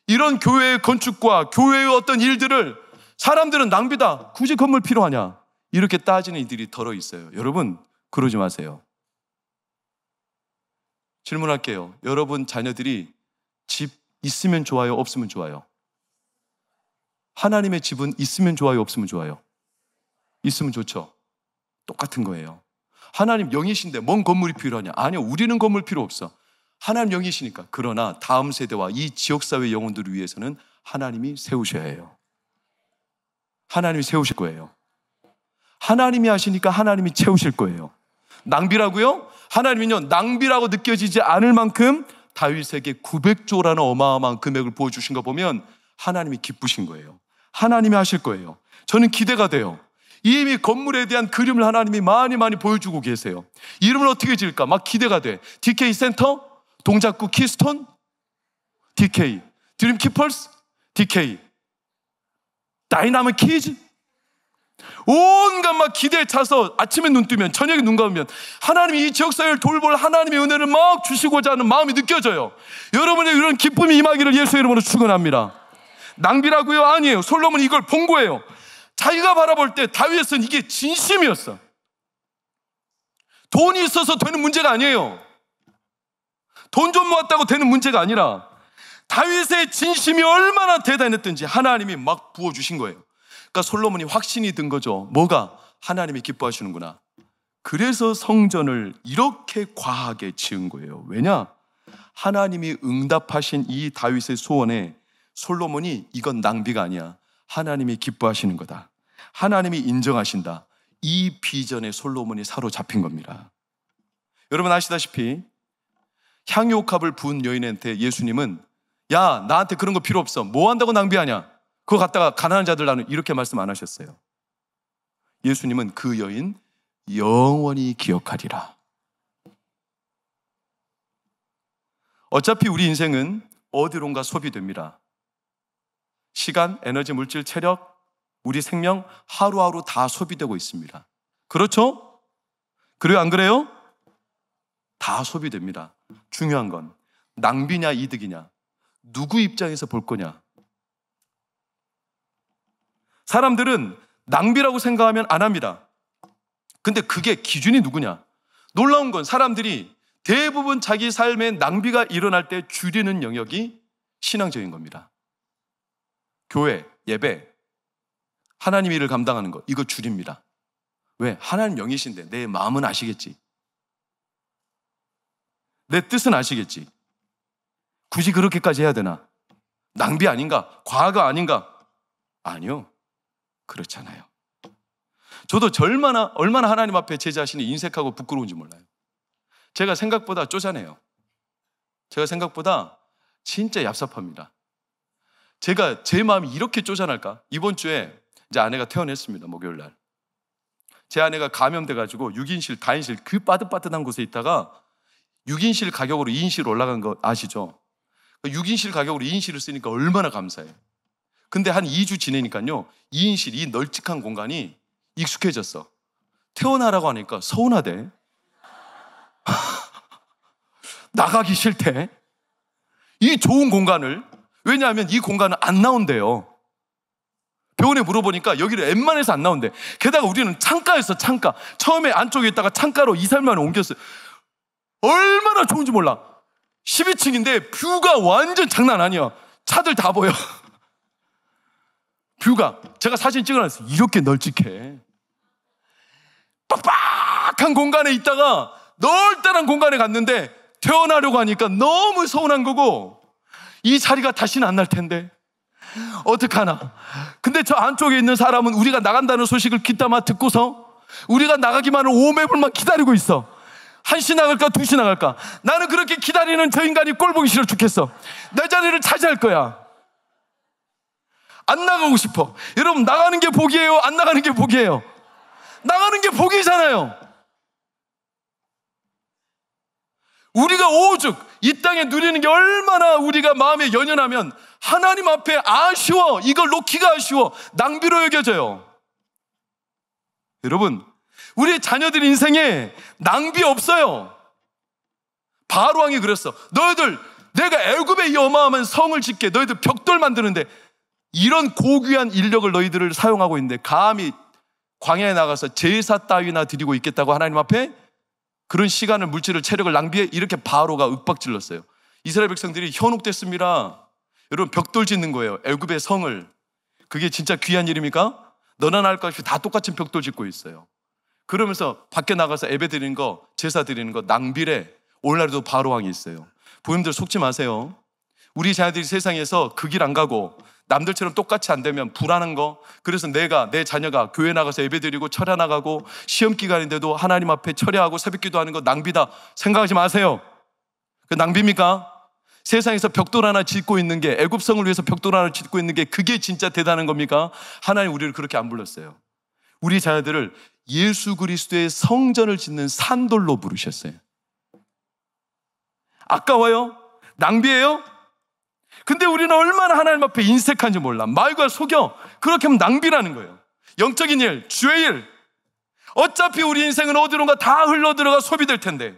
A: 이런 교회의 건축과 교회의 어떤 일들을 사람들은 낭비다. 굳이 건물 필요하냐? 이렇게 따지는 이들이 덜어 있어요. 여러분, 그러지 마세요. 질문할게요. 여러분 자녀들이 집 있으면 좋아요? 없으면 좋아요? 하나님의 집은 있으면 좋아요? 없으면 좋아요? 있으면 좋죠. 똑같은 거예요. 하나님 영이신데 뭔 건물이 필요하냐? 아니요, 우리는 건물 필요 없어. 하나님 영이시니까. 그러나 다음 세대와 이 지역사회 영혼들을 위해서는 하나님이 세우셔야 해요. 하나님이 세우실 거예요. 하나님이 하시니까 하나님이 채우실 거예요. 낭비라고요? 하나님은요, 낭비라고 느껴지지 않을 만큼 다윗에게 900조라는 어마어마한 금액을 보여주신 거 보면 하나님이 기쁘신 거예요. 하나님이 하실 거예요. 저는 기대가 돼요. 이미 건물에 대한 그림을 하나님이 많이 보여주고 계세요. 이름을 어떻게 지을까? 막 기대가 돼. DK 센터? 동작구 키스톤? DK. 드림 키퍼스? DK. 다이나믹 키즈? 온갖 막 기대에 차서 아침에 눈 뜨면 저녁에 눈 감으면 하나님이 이 지역사회를 돌볼 하나님의 은혜를 막 주시고자 하는 마음이 느껴져요. 여러분의 이런 기쁨이 임하기를 예수의 이름으로 축원합니다. 낭비라고요? 아니에요. 솔로몬이 이걸 본 거예요. 자기가 바라볼 때 다윗은 이게 진심이었어. 돈이 있어서 되는 문제가 아니에요. 돈 좀 모았다고 되는 문제가 아니라 다윗의 진심이 얼마나 대단했던지 하나님이 막 부어주신 거예요. 그러니까 솔로몬이 확신이 든 거죠. 뭐가? 하나님이 기뻐하시는구나. 그래서 성전을 이렇게 과하게 지은 거예요. 왜냐? 하나님이 응답하신 이 다윗의 소원에 솔로몬이 이건 낭비가 아니야. 하나님이 기뻐하시는 거다. 하나님이 인정하신다. 이 비전에 솔로몬이 사로잡힌 겁니다. 여러분 아시다시피 향유옥합을 부은 여인한테 예수님은 야, 나한테 그런 거 필요 없어. 뭐 한다고 낭비하냐? 그거 갖다가 가난한 자들 나누 이렇게 말씀 안 하셨어요. 예수님은 그 여인 영원히 기억하리라. 어차피 우리 인생은 어디론가 소비됩니다. 시간, 에너지, 물질, 체력, 우리 생명 하루하루 다 소비되고 있습니다. 그렇죠? 그래요, 안 그래요? 다 소비됩니다. 중요한 건 낭비냐 이득이냐, 누구 입장에서 볼 거냐. 사람들은 낭비라고 생각하면 안 합니다. 근데 그게 기준이 누구냐? 놀라운 건 사람들이 대부분 자기 삶에 낭비가 일어날 때 줄이는 영역이 신앙적인 겁니다. 교회, 예배, 하나님 일을 감당하는 거, 이거 줄입니다. 왜? 하나님 영이신데 내 마음은 아시겠지. 내 뜻은 아시겠지. 굳이 그렇게까지 해야 되나? 낭비 아닌가? 과가 아닌가? 아니요. 그렇잖아요. 저도 얼마나 하나님 앞에 제 자신이 인색하고 부끄러운지 몰라요. 제가 생각보다 쪼잔해요. 제가 생각보다 진짜 얍삽합니다. 제가 제 마음이 이렇게 쪼잔할까? 이번 주에 이제 아내가 퇴원했습니다. 목요일 날. 제 아내가 감염돼가지고 6인실, 다인실 그 빠듯빠듯한 곳에 있다가 6인실 가격으로 2인실 올라간 거 아시죠? 6인실 가격으로 2인실을 쓰니까 얼마나 감사해요. 근데 한 2주 지내니까요, 2인실, 이 널찍한 공간이 익숙해졌어. 퇴원하라고 하니까 서운하대. 나가기 싫대. 이 좋은 공간을. 왜냐하면 이 공간은 안 나온대요. 병원에 물어보니까 여기를 웬만해서 안 나온대. 게다가 우리는 창가였어, 창가. 처음에 안쪽에 있다가 창가로 2, 3일 만에 옮겼어요. 얼마나 좋은지 몰라. 12층인데 뷰가 완전 장난 아니야. 차들 다 보여. 뷰가. 제가 사진 찍어놨어요. 이렇게 널찍해. 빡빡한 공간에 있다가 널따란 공간에 갔는데 퇴원하려고 하니까 너무 서운한 거고, 이 자리가 다시는 안 날 텐데 어떡하나. 근데 저 안쪽에 있는 사람은 우리가 나간다는 소식을 귀담아 듣고서 우리가 나가기만을 오매불만 기다리고 있어. 1시 나갈까 2시 나갈까. 나는 그렇게 기다리는 저 인간이 꼴보기 싫어 죽겠어. 내 자리를 차지할 거야. 안 나가고 싶어. 여러분, 나가는 게 복이에요? 안 나가는 게 복이에요? 나가는 게 복이잖아요. 우리가 오죽 이 땅에 누리는 게 얼마나 우리가 마음에 연연하면 하나님 앞에 아쉬워. 이걸 놓기가 아쉬워. 낭비로 여겨져요. 여러분, 우리 자녀들 인생에 낭비 없어요. 바로왕이 그랬어. 너희들, 내가 애굽에 이 어마어마한 성을 짓게 너희들 벽돌 만드는데 이런 고귀한 인력을 너희들을 사용하고 있는데 감히 광야에 나가서 제사 따위나 드리고 있겠다고 하나님 앞에 그런 시간을, 물질을, 체력을 낭비해? 이렇게 바로가 윽박질렀어요. 이스라엘 백성들이 현혹됐습니다. 여러분, 벽돌 짓는 거예요. 애굽의 성을. 그게 진짜 귀한 일입니까? 너나 날 것 없이 다 똑같은 벽돌 짓고 있어요. 그러면서 밖에 나가서 예배 드리는 거, 제사 드리는 거 낭비래. 오늘날도 바로왕이 있어요. 부모님들 속지 마세요. 우리 자녀들이 세상에서 그 길 안 가고 남들처럼 똑같이 안 되면 불안한 거, 그래서 내 자녀가 교회 나가서 예배 드리고 철야 나가고 시험 기간인데도 하나님 앞에 철야하고 새벽기도 하는 거 낭비다 생각하지 마세요. 그 낭비입니까? 세상에서 벽돌 하나 짓고 있는 게, 애굽성을 위해서 벽돌 하나 짓고 있는 게 그게 진짜 대단한 겁니까? 하나님 우리를 그렇게 안 불렀어요. 우리 자녀들을 예수 그리스도의 성전을 짓는 산돌로 부르셨어요. 아까워요? 낭비예요? 근데 우리는 얼마나 하나님 앞에 인색한지 몰라. 말과 속여. 그렇게 하면 낭비라는 거예요. 영적인 일, 주의 일. 어차피 우리 인생은 어디론가 다 흘러들어가 소비될 텐데,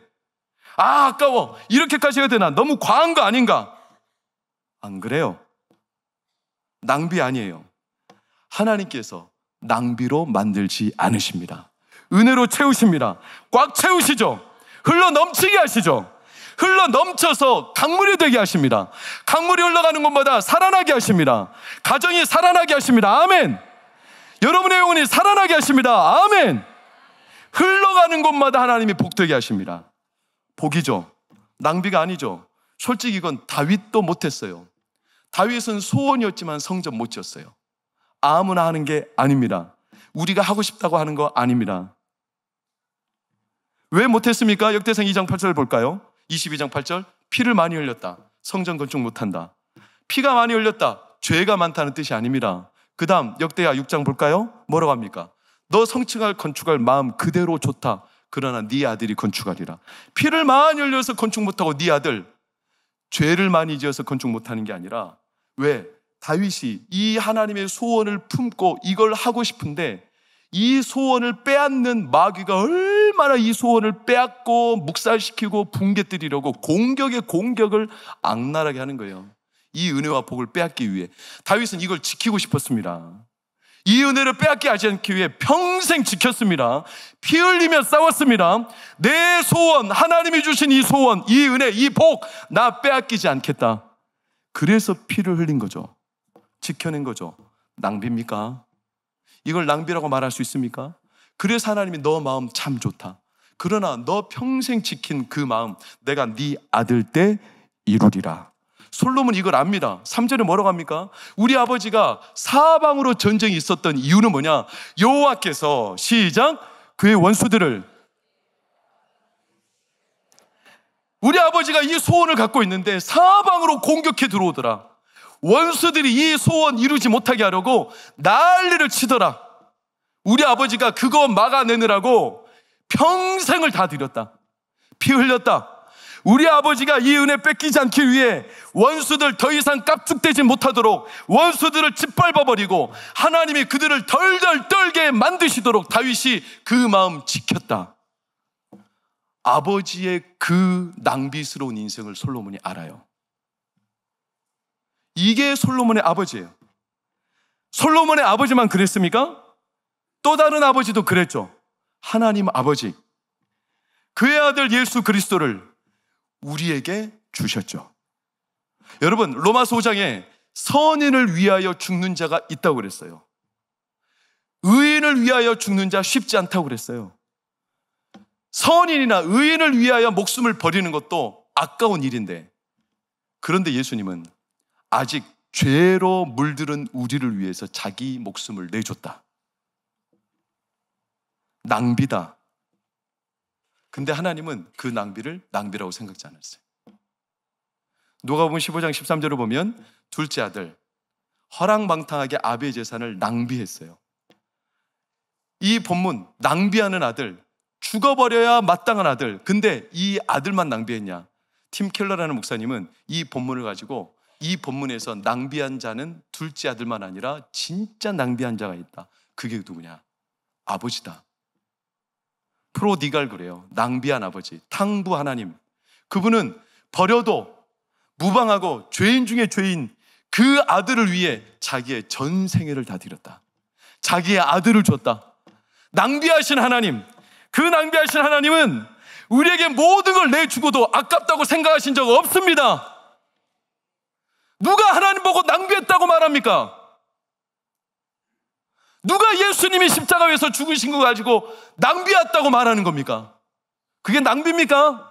A: 아까워. 이렇게까지 해야 되나? 너무 과한 거 아닌가? 안 그래요. 낭비 아니에요. 하나님께서 낭비로 만들지 않으십니다. 은혜로 채우십니다. 꽉 채우시죠. 흘러 넘치게 하시죠. 흘러 넘쳐서 강물이 되게 하십니다. 강물이 흘러가는 곳마다 살아나게 하십니다. 가정이 살아나게 하십니다. 아멘. 여러분의 영혼이 살아나게 하십니다. 아멘. 흘러가는 곳마다 하나님이 복되게 하십니다. 복이죠. 낭비가 아니죠. 솔직히 이건 다윗도 못했어요. 다윗은 소원이었지만 성전 못 지었어요. 아무나 하는 게 아닙니다. 우리가 하고 싶다고 하는 거 아닙니다. 왜 못했습니까? 역대상 2장 8절 볼까요? 22장 8절. 피를 많이 흘렸다. 성전 건축 못한다. 피가 많이 흘렸다. 죄가 많다는 뜻이 아닙니다. 그 다음 역대하 6장 볼까요? 뭐라고 합니까? 너 성층할 건축할 마음 그대로 좋다. 그러나 네 아들이 건축하리라. 피를 많이 흘려서 건축 못하고 네 아들, 죄를 많이 지어서 건축 못하는 게 아니라, 왜? 다윗이 이 하나님의 소원을 품고 이걸 하고 싶은데 이 소원을 빼앗는 마귀가 얼마나 이 소원을 빼앗고 묵살시키고 붕괴뜨리려고 공격에 공격을 악랄하게 하는 거예요. 이 은혜와 복을 빼앗기 위해. 다윗은 이걸 지키고 싶었습니다. 이 은혜를 빼앗게 하지 않기 위해 평생 지켰습니다. 피 흘리며 싸웠습니다. 내 소원, 하나님이 주신 이 소원, 이 은혜, 이 복, 나 빼앗기지 않겠다. 그래서 피를 흘린 거죠. 지켜낸 거죠. 낭비입니까? 이걸 낭비라고 말할 수 있습니까? 그래서 하나님이 너 마음 참 좋다. 그러나 너 평생 지킨 그 마음 내가 네 아들 때 이루리라. 솔로몬 이걸 압니다. 3절에 뭐라고 합니까? 우리 아버지가 사방으로 전쟁이 있었던 이유는 뭐냐? 여호와께서 시작, 그의 원수들을, 우리 아버지가 이 소원을 갖고 있는데 사방으로 공격해 들어오더라. 원수들이 이 소원 이루지 못하게 하려고 난리를 치더라. 우리 아버지가 그거 막아내느라고 평생을 다 드렸다. 피 흘렸다. 우리 아버지가 이 은혜 뺏기지 않기 위해 원수들 더 이상 깝죽대지 못하도록 원수들을 짓밟아버리고 하나님이 그들을 덜덜 떨게 만드시도록 다윗이 그 마음 지켰다. 아버지의 그 낭비스러운 인생을 솔로몬이 알아요. 이게 솔로몬의 아버지예요. 솔로몬의 아버지만 그랬습니까? 또 다른 아버지도 그랬죠. 하나님 아버지, 그의 아들 예수 그리스도를 우리에게 주셨죠. 여러분, 로마서 5장에 선인을 위하여 죽는 자가 있다고 그랬어요. 의인을 위하여 죽는 자 쉽지 않다고 그랬어요. 선인이나 의인을 위하여 목숨을 버리는 것도 아까운 일인데, 그런데 예수님은 아직 죄로 물들은 우리를 위해서 자기 목숨을 내줬다. 낭비다. 근데 하나님은 그 낭비를 낭비라고 생각지 않았어요. 누가복음 15장 13절을 보면 둘째 아들 허랑방탕하게 아비의 재산을 낭비했어요. 이 본문, 낭비하는 아들, 죽어버려야 마땅한 아들. 근데 이 아들만 낭비했냐? 팀 켈러라는 목사님은 이 본문을 가지고 이 본문에서 낭비한 자는 둘째 아들만 아니라 진짜 낭비한 자가 있다. 그게 누구냐? 아버지다. 프로디갈 그래요. 낭비한 아버지, 탕부 하나님. 그분은 버려도 무방하고 죄인 중에 죄인 그 아들을 위해 자기의 전 생애를 다 드렸다. 자기의 아들을 줬다. 낭비하신 하나님, 그 낭비하신 하나님은 우리에게 모든 걸 내주고도 아깝다고 생각하신 적 없습니다. 누가 하나님 보고 낭비했다고 말합니까? 누가 예수님이 십자가에서 죽으신 거 가지고 낭비했다고 말하는 겁니까? 그게 낭비입니까?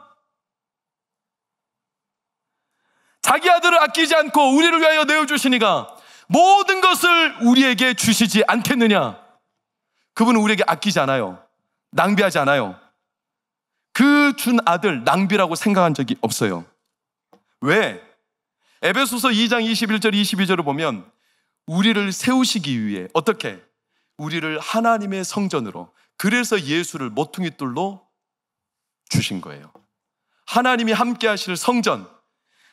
A: 자기 아들을 아끼지 않고 우리를 위하여 내어주시니까 모든 것을 우리에게 주시지 않겠느냐? 그분은 우리에게 아끼지 않아요. 낭비하지 않아요. 그 준 아들 낭비라고 생각한 적이 없어요. 왜? 에베소서 2장 21절 22절을 보면 우리를 세우시기 위해 어떻게? 우리를 하나님의 성전으로, 그래서 예수를 모퉁이 돌로 주신 거예요. 하나님이 함께 하실 성전,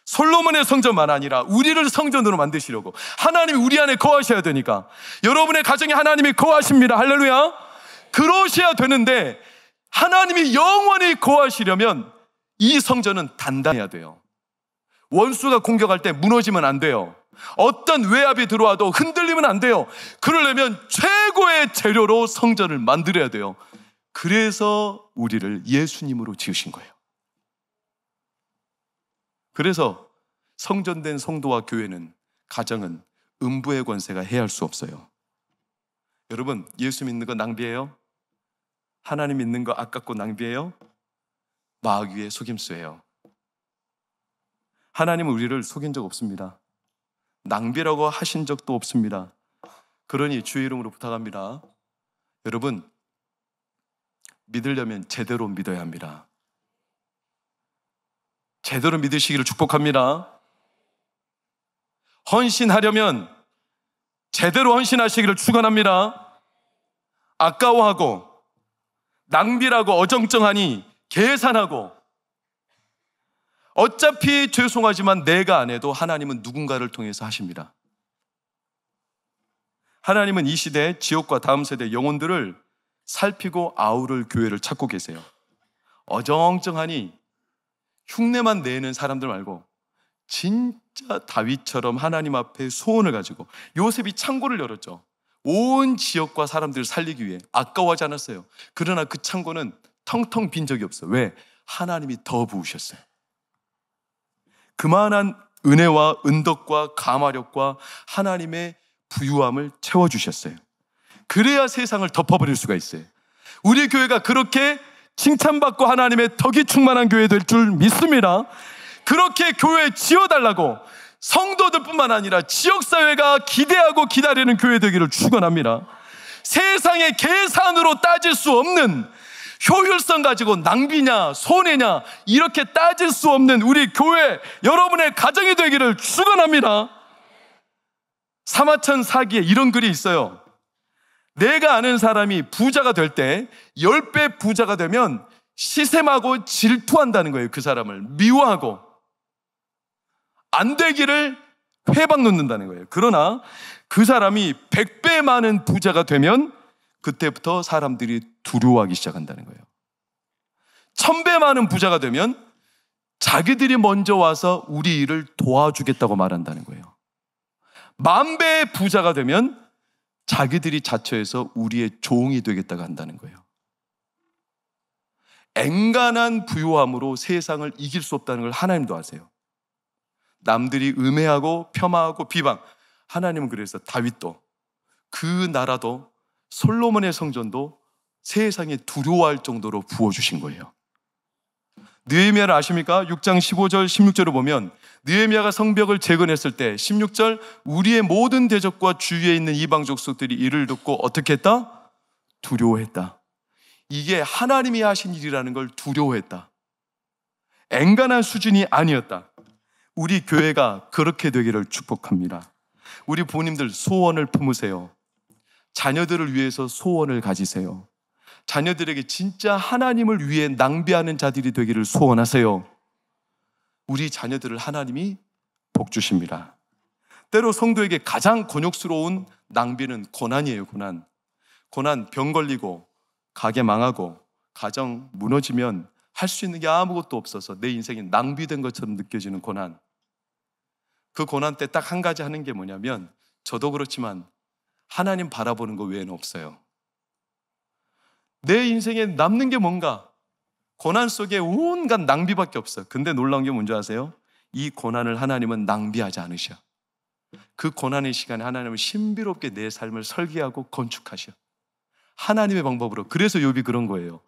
A: 솔로몬의 성전만 아니라 우리를 성전으로 만드시려고 하나님이 우리 안에 거하셔야 되니까 여러분의 가정에 하나님이 거하십니다. 할렐루야. 그러셔야 되는데 하나님이 영원히 거하시려면 이 성전은 단단해야 돼요. 원수가 공격할 때 무너지면 안 돼요. 어떤 외압이 들어와도 흔들리면 안 돼요. 그러려면 최고의 재료로 성전을 만들어야 돼요. 그래서 우리를 예수님으로 지으신 거예요. 그래서 성전된 성도와 교회는, 가정은 음부의 권세가 해할 수 없어요. 여러분, 예수 믿는 거 낭비예요? 하나님 믿는 거 아깝고 낭비예요? 마귀의 속임수예요. 하나님은 우리를 속인 적 없습니다. 낭비라고 하신 적도 없습니다. 그러니 주의 이름으로 부탁합니다. 여러분, 믿으려면 제대로 믿어야 합니다. 제대로 믿으시기를 축복합니다. 헌신하려면 제대로 헌신하시기를 축원합니다. 아까워하고 낭비라고 어정쩡하니 계산하고 어차피 죄송하지만 내가 안 해도 하나님은 누군가를 통해서 하십니다. 하나님은 이 시대 지옥과 다음 세대 영혼들을 살피고 아우를 교회를 찾고 계세요. 어정쩡하니 흉내만 내는 사람들 말고 진짜 다윗처럼 하나님 앞에 소원을 가지고, 요셉이 창고를 열었죠. 온 지역과 사람들을 살리기 위해. 아까워하지 않았어요. 그러나 그 창고는 텅텅 빈 적이 없어요. 왜? 하나님이 더 부으셨어요. 그만한 은혜와 은덕과 감화력과 하나님의 부유함을 채워주셨어요. 그래야 세상을 덮어버릴 수가 있어요. 우리 교회가 그렇게 칭찬받고 하나님의 덕이 충만한 교회 될 줄 믿습니다. 그렇게 교회 지어달라고 성도들뿐만 아니라 지역사회가 기대하고 기다리는 교회 되기를 축원합니다. 세상의 계산으로 따질 수 없는 효율성 가지고 낭비냐 손해냐 이렇게 따질 수 없는 우리 교회, 여러분의 가정이 되기를 축원합니다. 사마천 사기에 이런 글이 있어요. 내가 아는 사람이 부자가 될 때 10배 부자가 되면 시샘하고 질투한다는 거예요. 그 사람을 미워하고 안 되기를 회방 놓는다는 거예요. 그러나 그 사람이 100배 많은 부자가 되면 그때부터 사람들이 두려워하기 시작한다는 거예요. 1000배 많은 부자가 되면 자기들이 먼저 와서 우리 일을 도와주겠다고 말한다는 거예요. 10,000배의 부자가 되면 자기들이 자처해서 우리의 종이 되겠다고 한다는 거예요. 엔간한 부유함으로 세상을 이길 수 없다는 걸 하나님도 아세요. 남들이 음해하고 폄하하고 비방, 하나님은 그래서 다윗도, 그 나라도, 솔로몬의 성전도 세상에 두려워할 정도로 부어주신 거예요. 느헤미야를 아십니까? 6장 15절 16절을 보면 느헤미야가 성벽을 재건했을 때 16절, 우리의 모든 대적과 주위에 있는 이방 족속들이 이를 듣고 어떻게 했다? 두려워했다. 이게 하나님이 하신 일이라는 걸 두려워했다. 엔간한 수준이 아니었다. 우리 교회가 그렇게 되기를 축복합니다. 우리 부모님들 소원을 품으세요. 자녀들을 위해서 소원을 가지세요. 자녀들에게 진짜 하나님을 위해 낭비하는 자들이 되기를 소원하세요. 우리 자녀들을 하나님이 복 주십니다. 때로 성도에게 가장 곤욕스러운 낭비는 고난이에요. 고난, 병 걸리고 가게 망하고 가정 무너지면 할 수 있는 게 아무것도 없어서 내 인생이 낭비된 것처럼 느껴지는 고난. 그 고난 때 딱 한 가지 하는 게 뭐냐면, 저도 그렇지만 하나님 바라보는 거 외에는 없어요. 내 인생에 남는 게 뭔가? 고난 속에 온갖 낭비밖에 없어요. 근데 놀라운 게 뭔지 아세요? 이 고난을 하나님은 낭비하지 않으셔. 그 고난의 시간에 하나님은 신비롭게 내 삶을 설계하고 건축하셔. 하나님의 방법으로. 그래서 욥이 그런 거예요.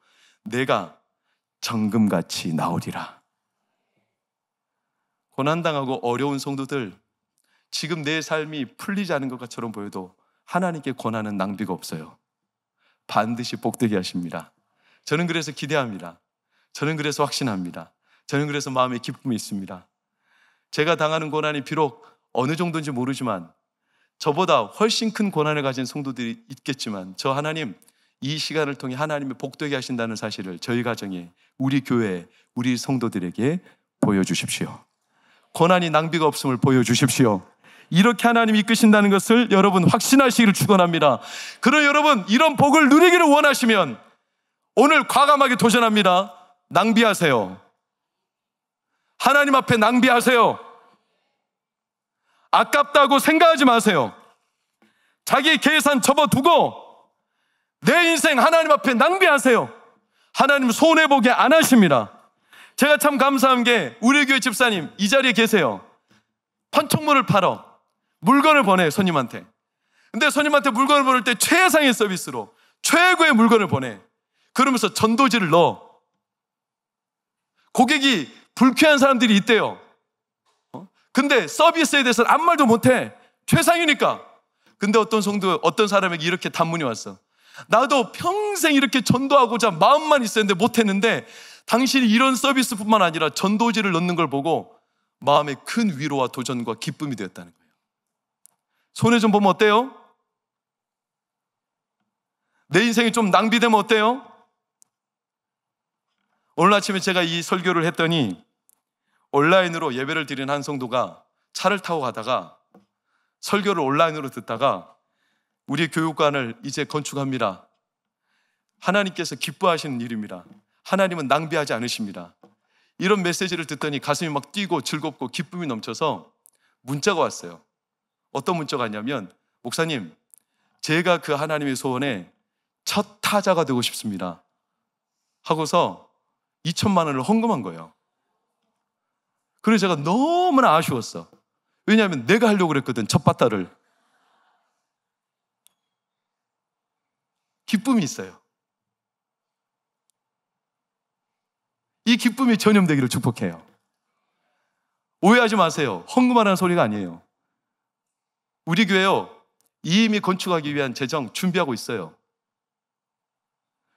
A: 내가 정금같이 나오리라. 고난당하고 어려운 성도들, 지금 내 삶이 풀리지 않은 것처럼 보여도 하나님께 고난은 낭비가 없어요. 반드시 복되게 하십니다. 저는 그래서 기대합니다. 저는 그래서 확신합니다. 저는 그래서 마음에 기쁨이 있습니다. 제가 당하는 고난이 비록 어느 정도인지 모르지만 저보다 훨씬 큰 고난을 가진 성도들이 있겠지만 저 하나님, 이 시간을 통해 하나님이 복되게 하신다는 사실을 저희 가정에, 우리 교회에, 우리 성도들에게 보여주십시오. 고난이 낭비가 없음을 보여주십시오. 이렇게 하나님이 이끄신다는 것을 여러분 확신하시기를 축원합니다. 그럼 여러분, 이런 복을 누리기를 원하시면 오늘 과감하게 도전합니다. 낭비하세요. 하나님 앞에 낭비하세요. 아깝다고 생각하지 마세요. 자기 계산 접어두고 내 인생 하나님 앞에 낭비하세요. 하나님 손해보게 안 하십니다. 제가 참 감사한 게 우리 교회 집사님 이 자리에 계세요. 판촉물을 팔어 물건을 보내, 손님한테. 근데 손님한테 물건을 보낼 때 최상의 서비스로 최고의 물건을 보내. 그러면서 전도지를 넣어. 고객이 불쾌한 사람들이 있대요. 근데 서비스에 대해서는 아무 말도 못해. 최상이니까. 근데 어떤 사람에게 이렇게 단문이 왔어. 나도 평생 이렇게 전도하고자 마음만 있었는데 못했는데 당신이 이런 서비스뿐만 아니라 전도지를 넣는 걸 보고 마음에 큰 위로와 도전과 기쁨이 되었다는 거예요. 손해 좀 보면 어때요? 내 인생이 좀 낭비되면 어때요? 오늘 아침에 제가 이 설교를 했더니 온라인으로 예배를 드린 한 성도가 차를 타고 가다가 설교를 온라인으로 듣다가 우리 교육관을 이제 건축합니다. 하나님께서 기뻐하시는 일입니다. 하나님은 낭비하지 않으십니다. 이런 메시지를 듣더니 가슴이 막 뛰고 즐겁고 기쁨이 넘쳐서 문자가 왔어요. 어떤 문자가 왔냐면, 목사님, 제가 그 하나님의 소원에 첫 타자가 되고 싶습니다 하고서 2,000만 원을 헌금한 거예요. 그래서 제가 너무나 아쉬웠어. 왜냐하면 내가 하려고 그랬거든, 첫 바타를. 기쁨이 있어요. 이 기쁨이 전염되기를 축복해요. 오해하지 마세요. 헌금하라는 소리가 아니에요. 우리 교회요, 이미 건축하기 위한 재정 준비하고 있어요.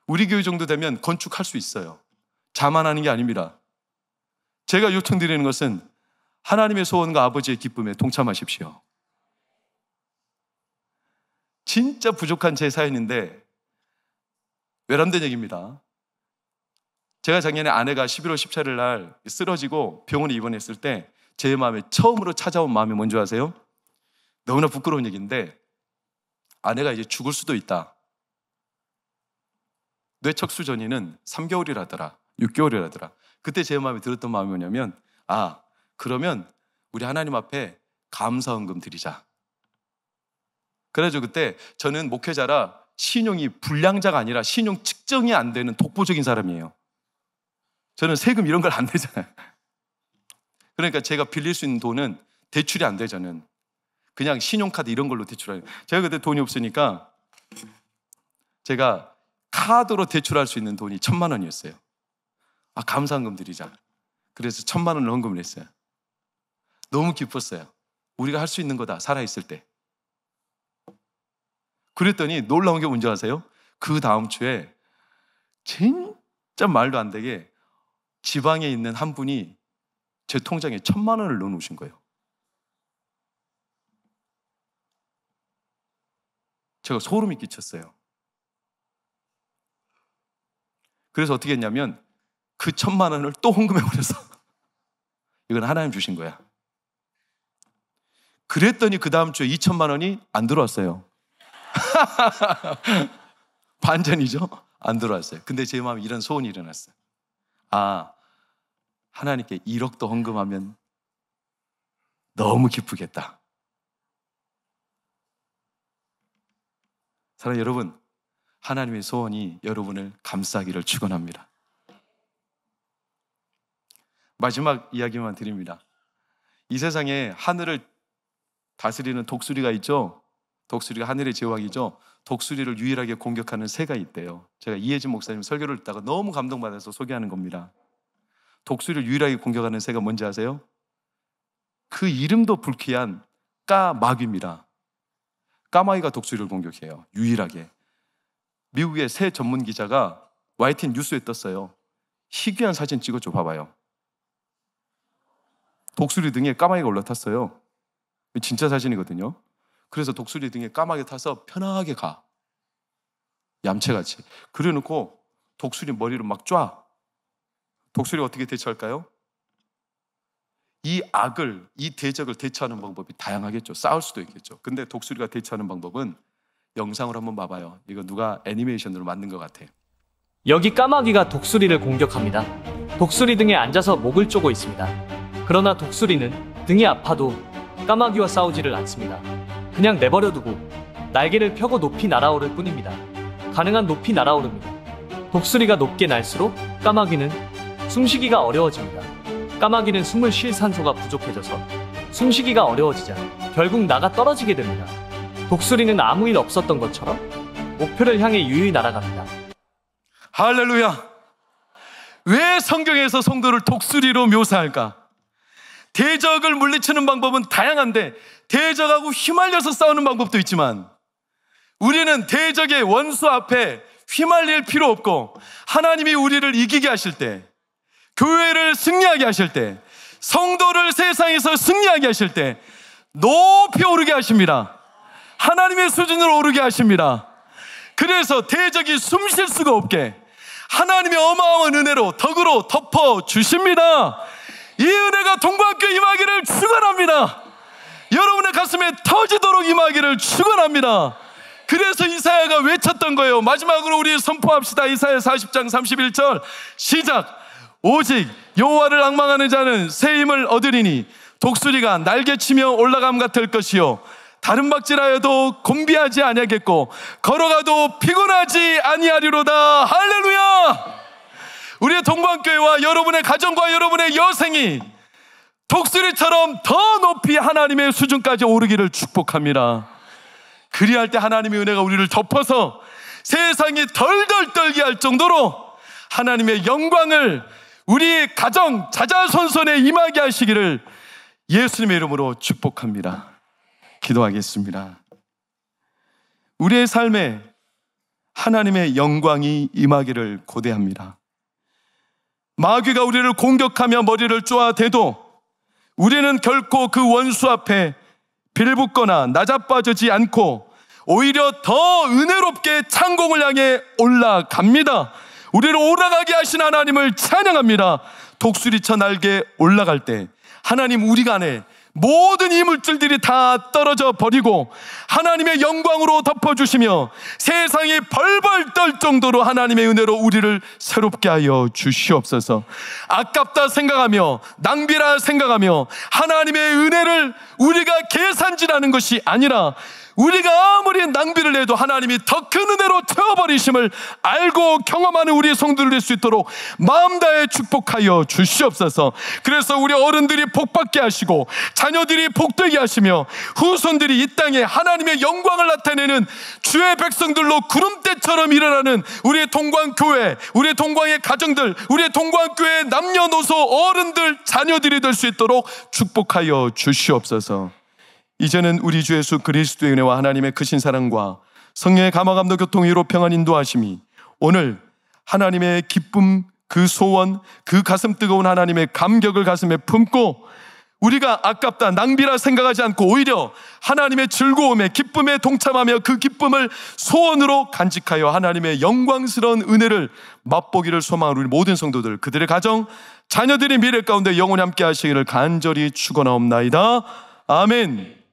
A: 우리 교회 정도 되면 건축할 수 있어요. 자만하는 게 아닙니다. 제가 요청드리는 것은 하나님의 소원과 아버지의 기쁨에 동참하십시오. 진짜 부족한 제 사연인데 외람된 얘기입니다. 제가 작년에 아내가 11월 14일 날 쓰러지고 병원에 입원했을 때 제 마음에 처음으로 찾아온 마음이 뭔지 아세요? 너무나 부끄러운 얘기인데 아내가 이제 죽을 수도 있다. 뇌척수 전이는 3개월이라더라. 6개월이라더라. 그때 제 마음에 들었던 마음이 뭐냐면 그러면 우리 하나님 앞에 감사헌금 드리자. 그래가지고 그때 저는 목회자라 신용이 불량자가 아니라 신용 측정이 안 되는 독보적인 사람이에요. 저는 세금 이런 걸 안 내잖아요. 그러니까 제가 빌릴 수 있는 돈은 대출이 안 돼. 저는 그냥 신용카드 이런 걸로 대출해요. 제가 그때 돈이 없으니까 제가 카드로 대출할 수 있는 돈이 1,000만 원이었어요. 감사헌금 드리자. 그래서 1,000만 원을 헌금을 했어요. 너무 기뻤어요. 우리가 할 수 있는 거다, 살아있을 때. 그랬더니 놀라운 게 뭔지 아세요? 그 다음 주에 진짜 말도 안 되게 지방에 있는 한 분이 제 통장에 1,000만 원을 넣어놓으신 거예요. 제가 소름이 끼쳤어요. 그래서 어떻게 했냐면 그 1,000만 원을 또 헌금해버려서 이건 하나님 주신 거야. 그랬더니 그 다음 주에 2,000만 원이 안 들어왔어요. 반전이죠? 안 들어왔어요. 근데 제 마음에 이런 소원이 일어났어요. 하나님께 1억도 헌금하면 너무 기쁘겠다. 사랑하는 여러분, 하나님의 소원이 여러분을 감싸기를 축원합니다. 마지막 이야기만 드립니다. 이 세상에 하늘을 다스리는 독수리가 있죠. 독수리가 하늘의 제왕이죠. 독수리를 유일하게 공격하는 새가 있대요. 제가 이혜진 목사님 설교를 듣다가 너무 감동받아서 소개하는 겁니다. 독수리를 유일하게 공격하는 새가 뭔지 아세요? 그 이름도 불쾌한 까마귀입니다. 까마귀가 독수리를 공격해요. 유일하게. 미국의 새 전문 기자가 YTN 뉴스에 떴어요. 희귀한 사진 찍어줘 봐봐요. 독수리 등에 까마귀가 올라탔어요. 진짜 사진이거든요. 그래서 독수리 등에 까마귀 타서 편하게 가. 얌체같이. 그래놓고 독수리 머리를 막 쫙. 독수리가 어떻게 대처할까요? 이 악을, 이 대적을 대처하는 방법이 다양하겠죠. 싸울 수도 있겠죠. 근데 독수리가 대처하는 방법은 영상으로 한번 봐봐요. 이거 누가 애니메이션으로 만든 것 같아.
B: 여기 까마귀가 독수리를 공격합니다. 독수리 등에 앉아서 목을 쪼고 있습니다. 그러나 독수리는 등이 아파도 까마귀와 싸우지를 않습니다. 그냥 내버려두고 날개를 펴고 높이 날아오를 뿐입니다. 가능한 높이 날아오릅니다. 독수리가 높게 날수록 까마귀는 숨쉬기가 어려워집니다. 까마귀는 숨을 쉴 산소가 부족해져서 숨쉬기가 어려워지자 결국 나가 떨어지게 됩니다. 독수리는 아무 일 없었던 것처럼 목표를 향해 유유히 날아갑니다.
A: 할렐루야! 왜 성경에서 성도를 독수리로 묘사할까? 대적을 물리치는 방법은 다양한데 대적하고 휘말려서 싸우는 방법도 있지만 우리는 대적의 원수 앞에 휘말릴 필요 없고 하나님이 우리를 이기게 하실 때, 교회를 승리하게 하실 때, 성도를 세상에서 승리하게 하실 때 높이 오르게 하십니다. 하나님의 수준으로 오르게 하십니다. 그래서 대적이 숨 쉴 수가 없게 하나님의 어마어마한 은혜로 덕으로 덮어 주십니다. 이 은혜가 동방교회 임하기를 축원합니다. 여러분의 가슴에 터지도록 임하기를 축원합니다. 그래서 이사야가 외쳤던 거예요. 마지막으로 우리 선포합시다. 이사야 40장 31절 시작. 오직 여호와를 앙망하는 자는 새 힘을 얻으리니 독수리가 날개치며 올라감 같을 것이요 다른 박질하여도 곤비하지 아니하겠고 걸어가도 피곤하지 아니하리로다. 할렐루야! 우리의 동방교회와 여러분의 가정과 여러분의 여생이 독수리처럼 더 높이 하나님의 수준까지 오르기를 축복합니다. 그리할 때 하나님의 은혜가 우리를 덮어서 세상이 덜덜 떨게 할 정도로 하나님의 영광을 우리 가정 자자손손에 임하게 하시기를 예수님의 이름으로 축복합니다. 기도하겠습니다. 우리의 삶에 하나님의 영광이 임하기를 고대합니다. 마귀가 우리를 공격하며 머리를 쪼아대도 우리는 결코 그 원수 앞에 빌붙거나 낮아빠지지 않고 오히려 더 은혜롭게 창공을 향해 올라갑니다. 우리를 올라가게 하신 하나님을 찬양합니다. 독수리쳐 날개 올라갈 때 하나님 우리 간에 모든 이 물질들이 다 떨어져 버리고 하나님의 영광으로 덮어주시며 세상이 벌벌 떨 정도로 하나님의 은혜로 우리를 새롭게 하여 주시옵소서. 아깝다 생각하며 낭비라 생각하며 하나님의 은혜를 우리가 계산질하는 것이 아니라 우리가 아무리 낭비를 해도 하나님이 더 큰 은혜로 채워버리심을 알고 경험하는 우리 성도들 될 수 있도록 마음 다해 축복하여 주시옵소서. 그래서 우리 어른들이 복받게 하시고 자녀들이 복되게 하시며 후손들이 이 땅에 하나님의 영광을 나타내는 주의 백성들로 구름대처럼 일어나는 우리의 동광교회, 우리의 동광의 가정들, 우리의 동광교회 남녀노소 어른들 자녀들이 될 수 있도록 축복하여 주시옵소서. 이제는 우리 주 예수 그리스도의 은혜와 하나님의 크신 사랑과 성령의 감화감도 교통위로 평안 인도하심이 오늘 하나님의 기쁨, 그 소원, 그 가슴 뜨거운 하나님의 감격을 가슴에 품고 우리가 아깝다 낭비라 생각하지 않고 오히려 하나님의 즐거움에 기쁨에 동참하며 그 기쁨을 소원으로 간직하여 하나님의 영광스러운 은혜를 맛보기를 소망하는 우리 모든 성도들, 그들의 가정, 자녀들의 미래 가운데 영원히 함께 하시기를 간절히 축원하옵나이다. 아멘.